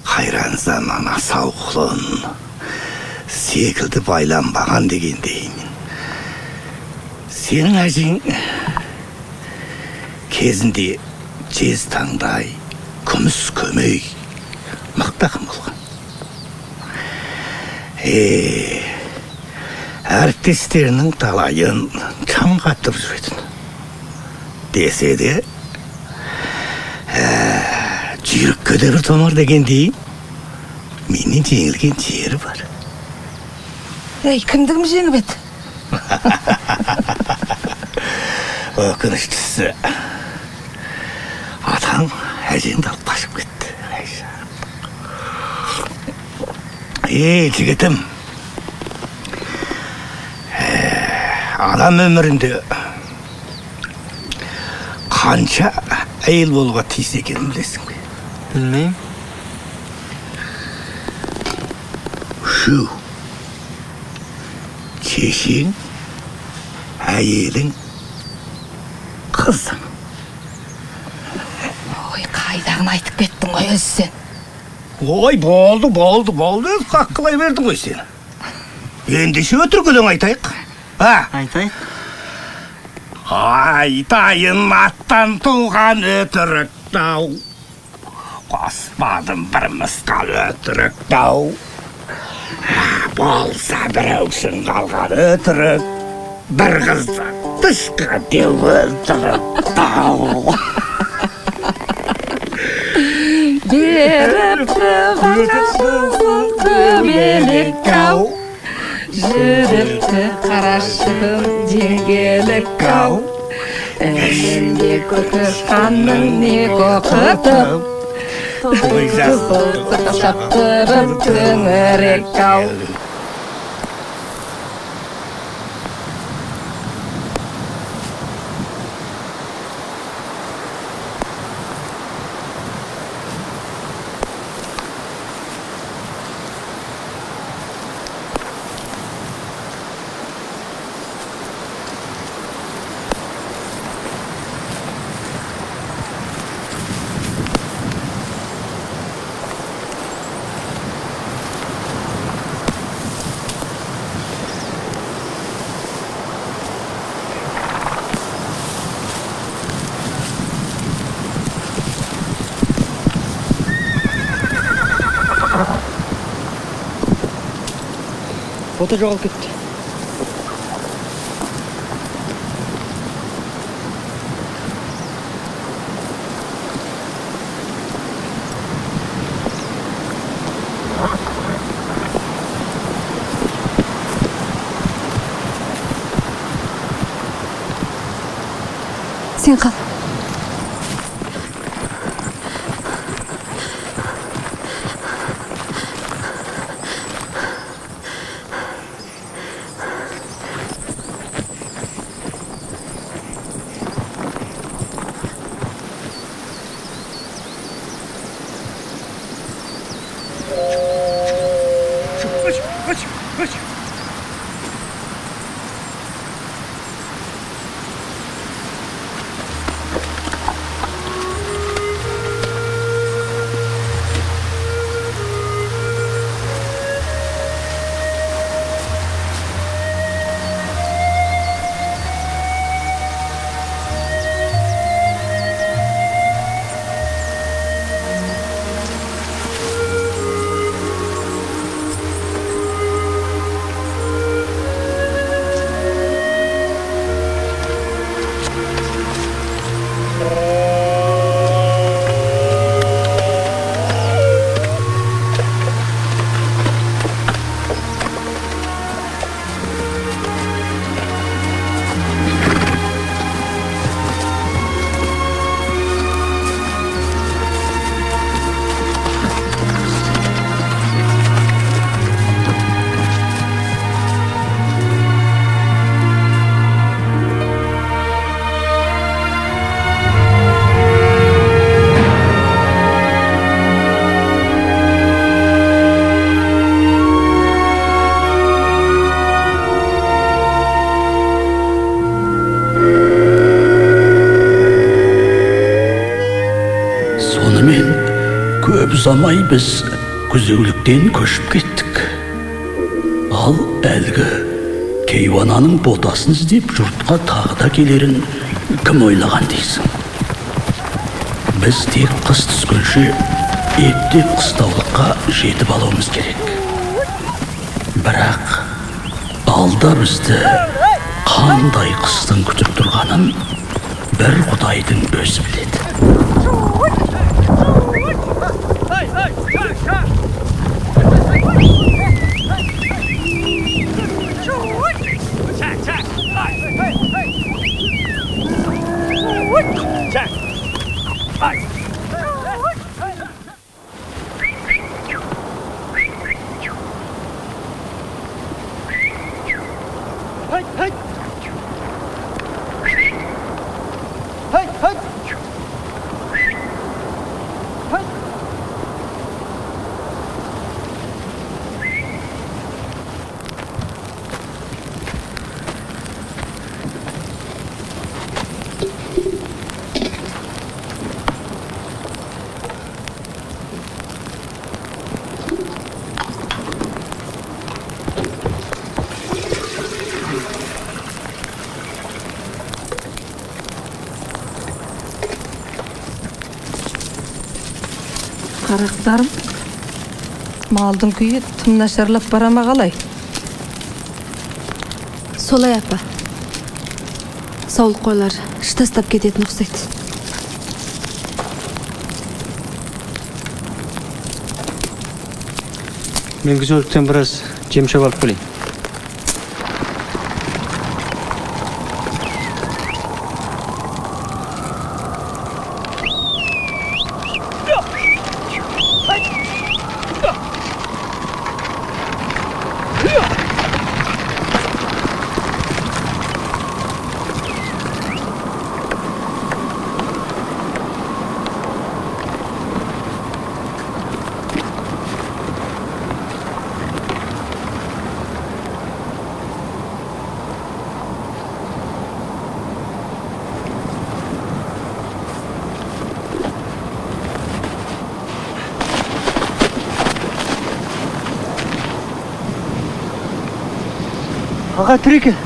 Hayran zamana savukluğun sekildi baylanbağan degen deyin. Senin acın kezinde cez tаңдай, күміс көмей мақтағым болған. Әріптестерінің талайын чаң қаттырып жүретін. Десе де, жүйрік көдері томар дегендей, менен жеңілген жері бар. Кімдігім жеңіп еді? Өкініштісі, атаң әжеңді алып қашып кетті. Жігітім, адам өмірінде қанша әйел болуға тиіс екенін білесің бе? Білмеймін. 3. Шешең, әйелің, қызың. Ой, қайдағын айтып кеттің ғой өзі сен. Ой, болды. Қаққылай бердің ғой сені. Ендеше өтірік өлең айтайық. Айтайық. Айтайын аттан туған өтірік тау. Қоспадым бір мысқал өтірік тау. Болса біреусің қалған өтірік. Bir kızdan dışka dev öldürüp dağ. беріпті ғанасың көбелек ау, жүріпті қарашығым деңгелік ау, әнінде көтірқанның не қоқытым, қызыл шаптырып төңірек ау. Фото жоғалып кетті. Сен қал. Ұзамай біз күзеуліктен көшіп кеттік. Ал әлгі кейуананың ботасын іздеп жұртқа тағы да келерін кім ойлаған дейсің? Біз тек қыс түскенше ептеп қыстаулыққа жетіп алуымыз керек. Бірақ алда бізді қандай қыстың күтіп тұрғанын бір Құдайдың өзі біледі. Қарақтарым, малдың күйі тым нашарлап бара ма қалай? Солай апа. Саулық қойлар шытастап кететін ұқсайды. Мен күзеліктен біраз жем шөп алып келейін. Аға, тұр екен.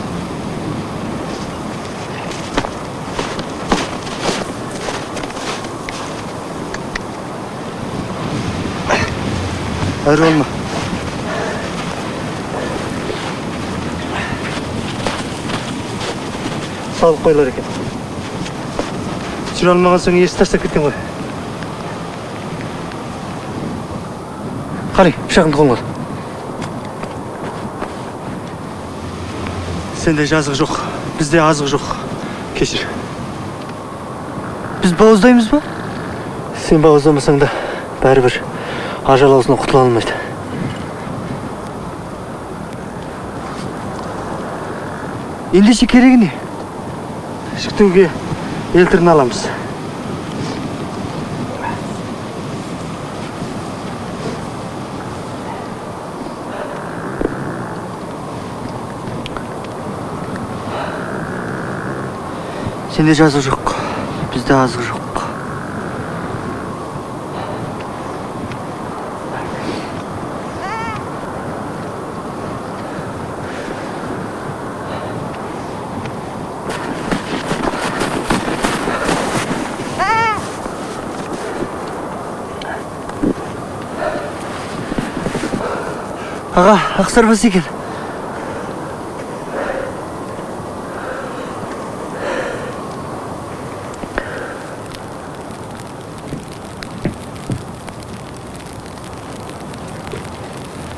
Әрі olma. Салық қойлар екен. Жүре алмаған соң есі тастап кеткен ғой. Қали, пышағыңды қолыңа ал. Сенде жазығы жоқ, бізде азығы жоқ. Кешір. Біз бауыздаймыз ба? Сен бауыздамасаң да бәрібір ажал аузынан құтыла алмайды. Ендеше керегі не? Жүктеуге елтірін аламыз. Сенде жазығы жоқ, бізде азығы жоқ. Аға, ақсарбас екен.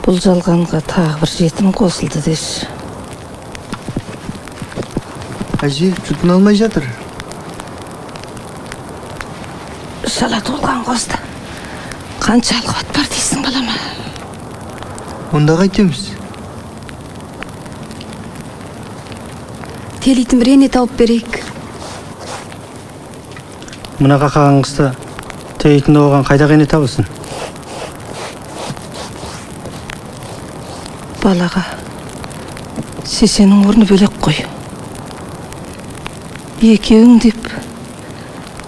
Бұл жалғанға тағы бір жетім қосылды деші. Әже, жұтын алмай жатыр. Шала толған қосты. Қаншалық от бар дейсің балама? Онда қайтеміз? Телейтін бір ене тауып берейік. Мына қақаған қыста телейтін оған қайда ене табысын? Балаға шешенің орны бөлек қой. Екеуің деп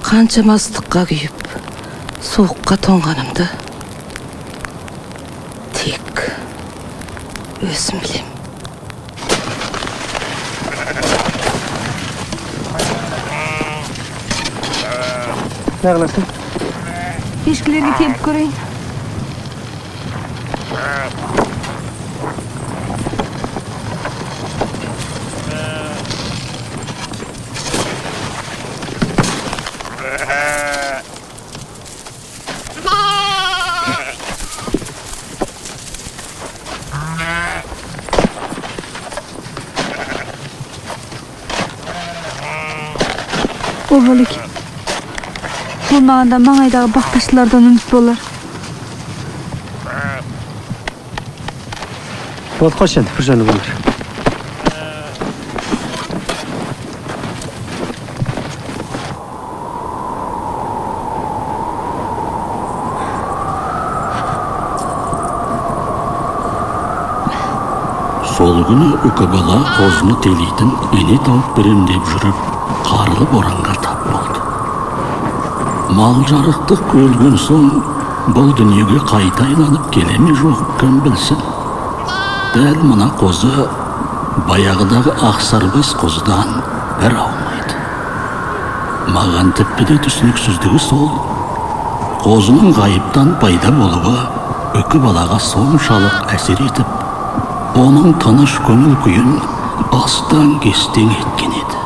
қанша мастыққа күйіп, суыққа тоңғанымды тек өзім білем. Не қыласың? Ешкілерге келіп көрейін. Обал екен. Болмағанда маңайдағы бақташылардан үміт болар. Болды қош енді, бір жөні болар. Сол күні үкі бала қозыны телейтін ене тауып берем деп жүріп, қарлы боранға тап болды. Мал жарықтық өлген соң, бұл дүниеге қайта айланып келеме жоқ кім білсін. Дәл мына қозы баяғыдағы ақсарбас қозыдан бір аумайды. Маған тіпті де түсініксіздігі сол. Қозының ғайыптан пайда болуы үкі балаға соншалық әсер етіп, оның тыныш көңіл күйін астан кестен еткен еді.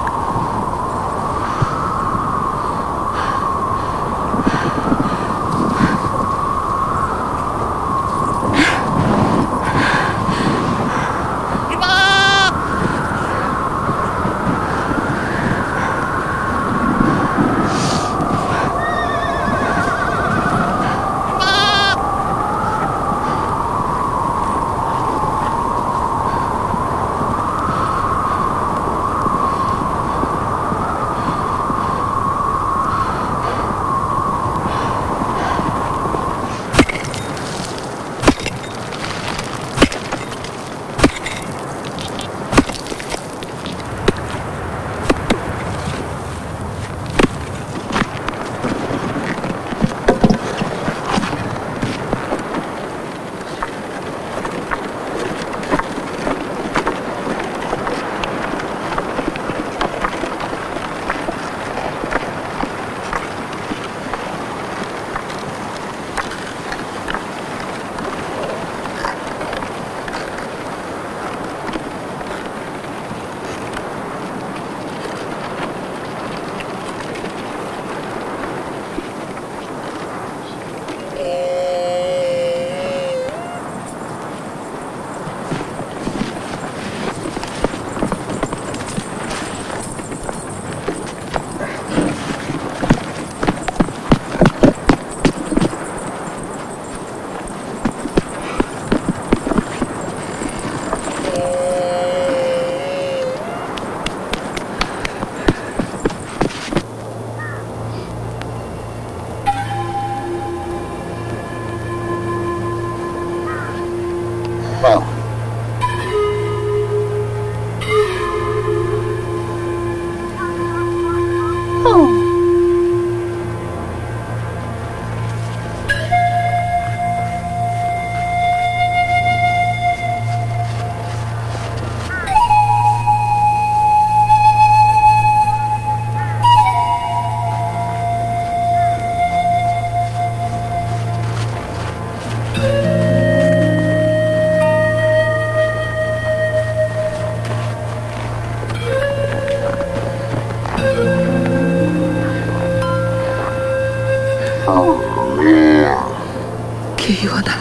Кейуана.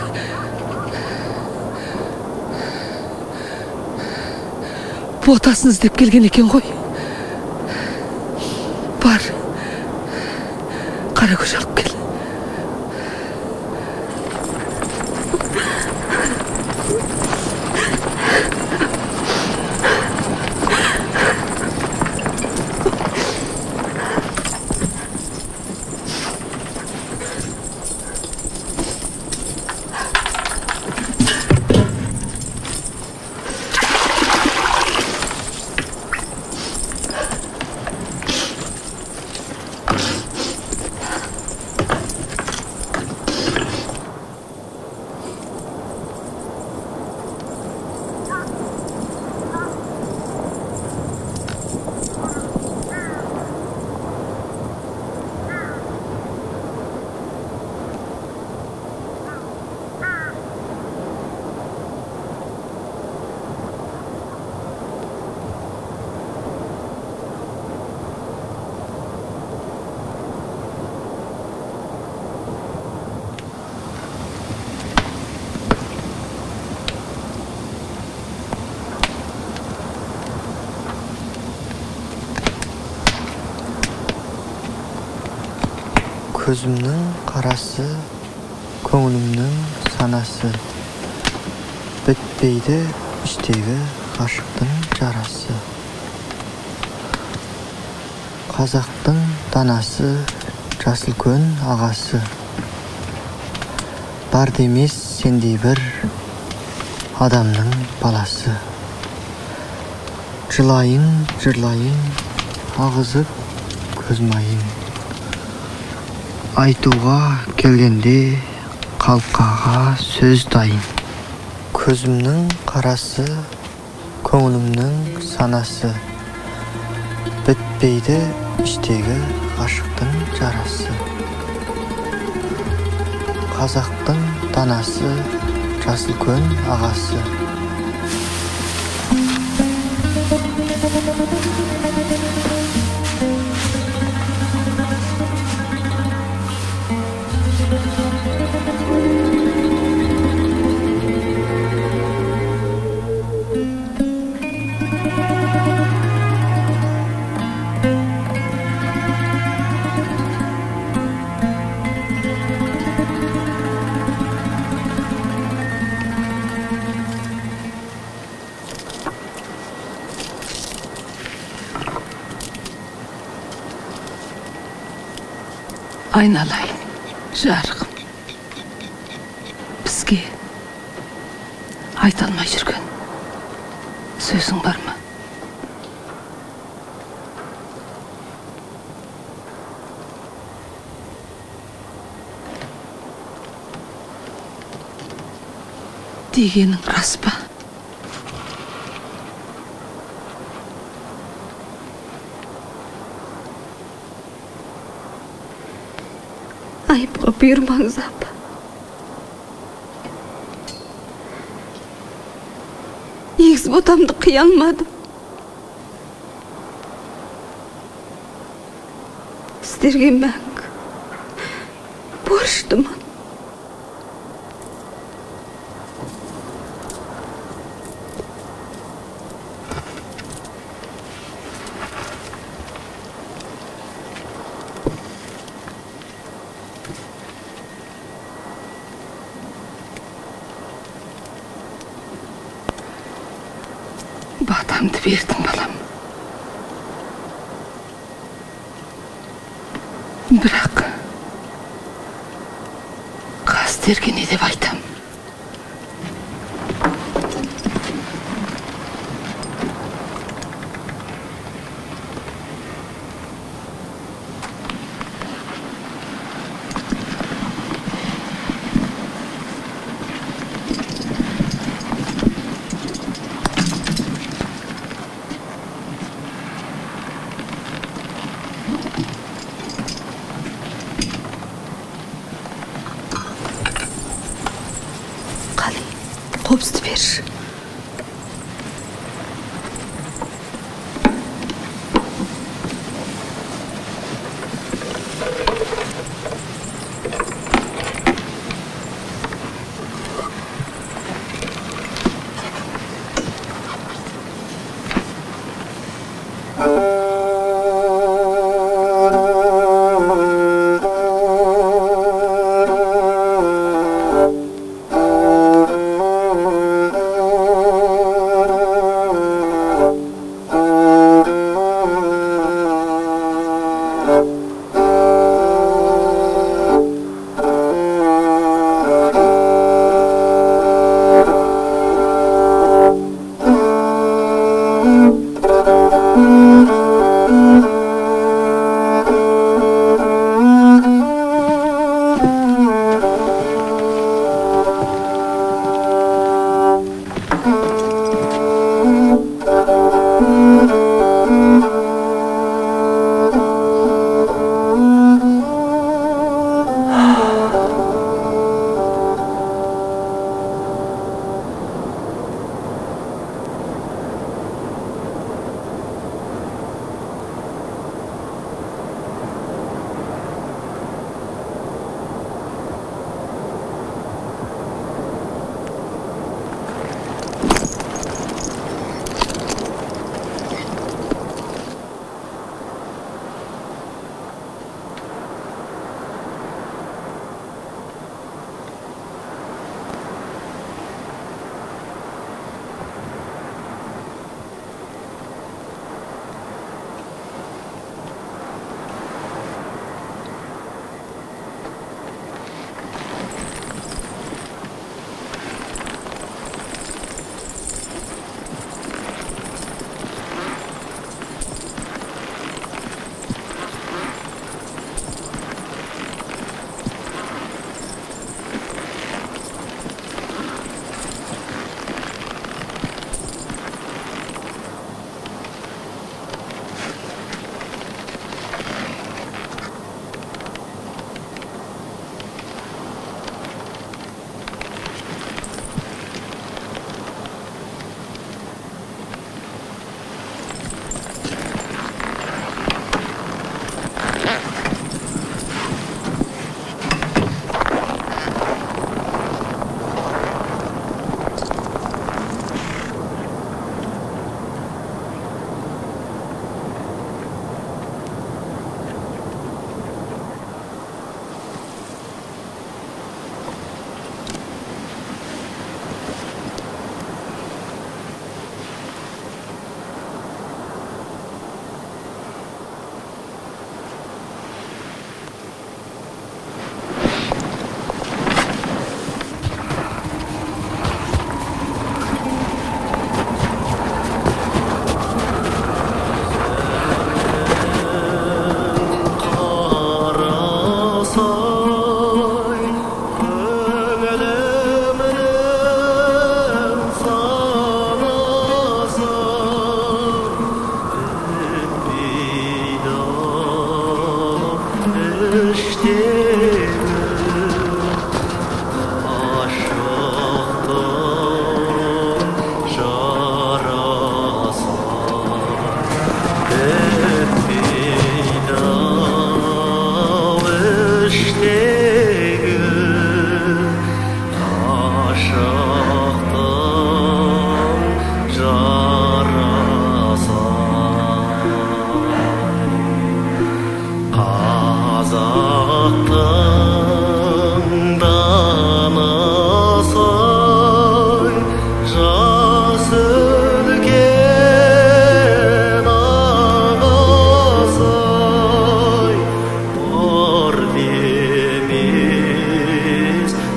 Ботасын іздеп келген екен ғой. Бар. Қара көз алып кел. Көзімнің қарасы, көңілімнің санасы, бітпейді іштегі ғашықтың жарасы. Қазақтың данасы, жасыл көн ағасы, бар демес сендей бір адамның баласы. Жылайын, жырлайын, ағызып көз майын. Айтуға келгенде қалқаға сөз дайын. Көзімнің қарасы, көңілімнің санасы, бітпейді іштегі ғашықтың жарасы. Қазақтың данасы, жасыл көн ағасы. Айналайын, жарығым. Бізге айта алмай жүрген сөзің бар ма? Дегенің рас па? Айыпқа бұйырмаңыз, апа. Егіз ботамды қия алмадым. Сіздерге мәңгі борыштымын. Батамды бердім, балам. Бірақ қаздерге не деп айтам? Қобызды бер.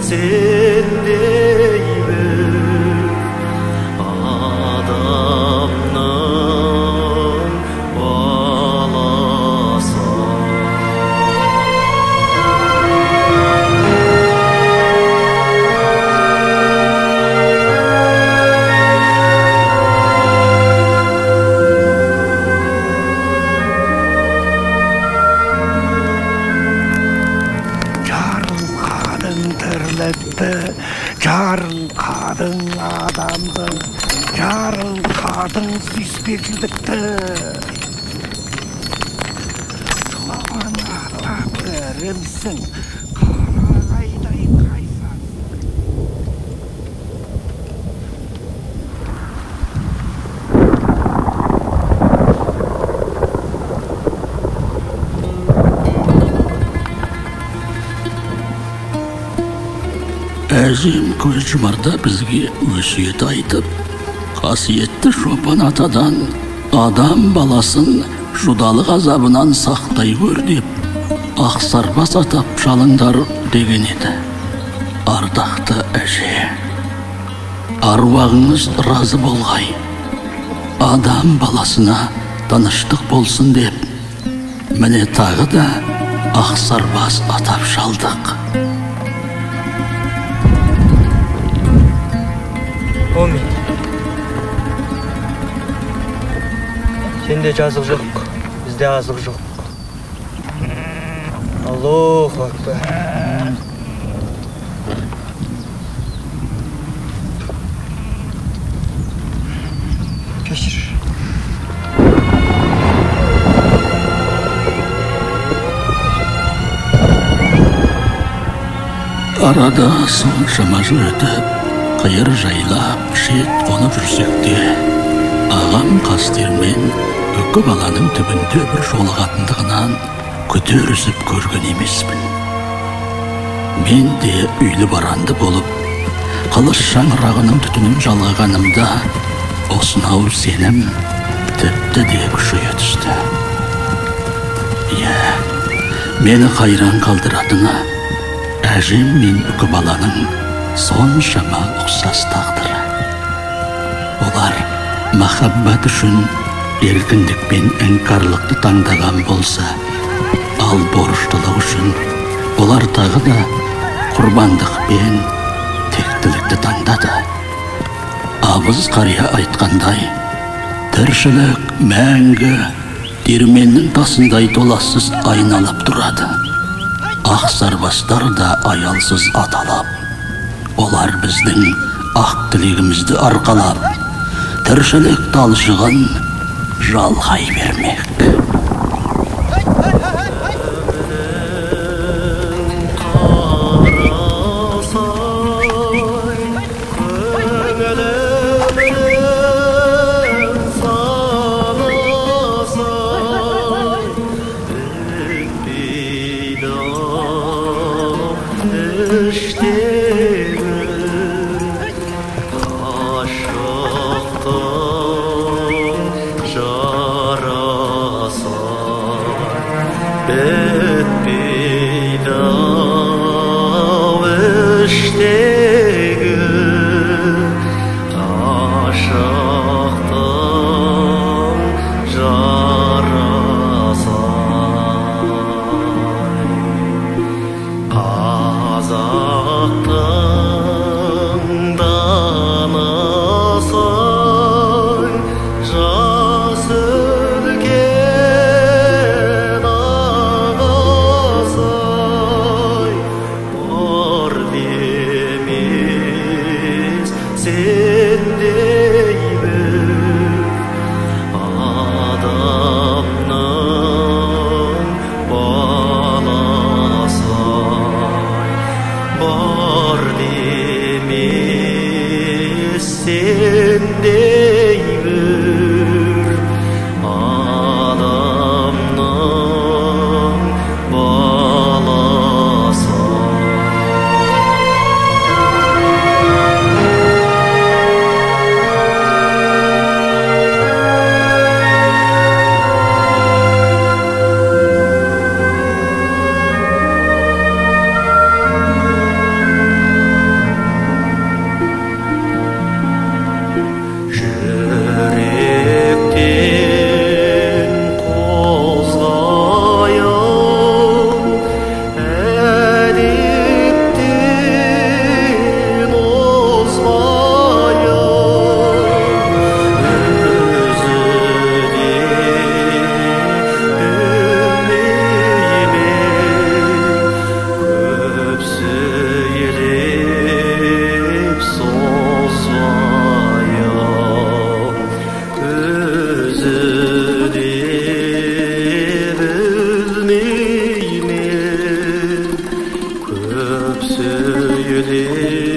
сен деймін адамның баласы. Жарылқадың адамды, жарылқадың сүйіспеншілдікті. Соған арап ірімсің, қарағайдай қайсаң. Әжем көз жұмарда бізге өсиет айтып, қасиетті Шопан атадан адам баласын жудалық азабынан сақтай көр деп, ақсарбас атап шалыңдар деген еді. Ардақты әже, аруағыңыз разы болғай, адам баласына тыныштық болсын деп, міне тағы да ақсарбас атап шалдық. Оми, сенде жазық жоқ, бізде азық жоқ. Аллаху акбар. Кешір. Арада соншама жыл өтіп, қиыр жайлап, шет қонып жүрсекте, ағам қастермен үкі баланың түбінде бір жолығатындығынан көтерісіп көрген емеспін. Мен де үйлі баранды болып, қылыш шаңырағының түтінін жалғағанымда, осынау сенім тіпті де күшейе түсті. Иә, мені қайран қалдыратыны, әжем мен үкі баланың соншама ұқсас тағдыры. Олар махаббат үшін еркіндік пен іңкарлықты таңдаған болса, ал борыштылық үшін олар тағы да құрбандық пен тектілікті таңдады. Абыз қария айтқандай, тіршілік мәңгі диірменнің тасындай толассыз айналып тұрады. Ақ сарбастар да аялсыз аталап, олар біздің ақ тілегімізді арқалап, тіршілік талшығын жалғай бермек. үйіле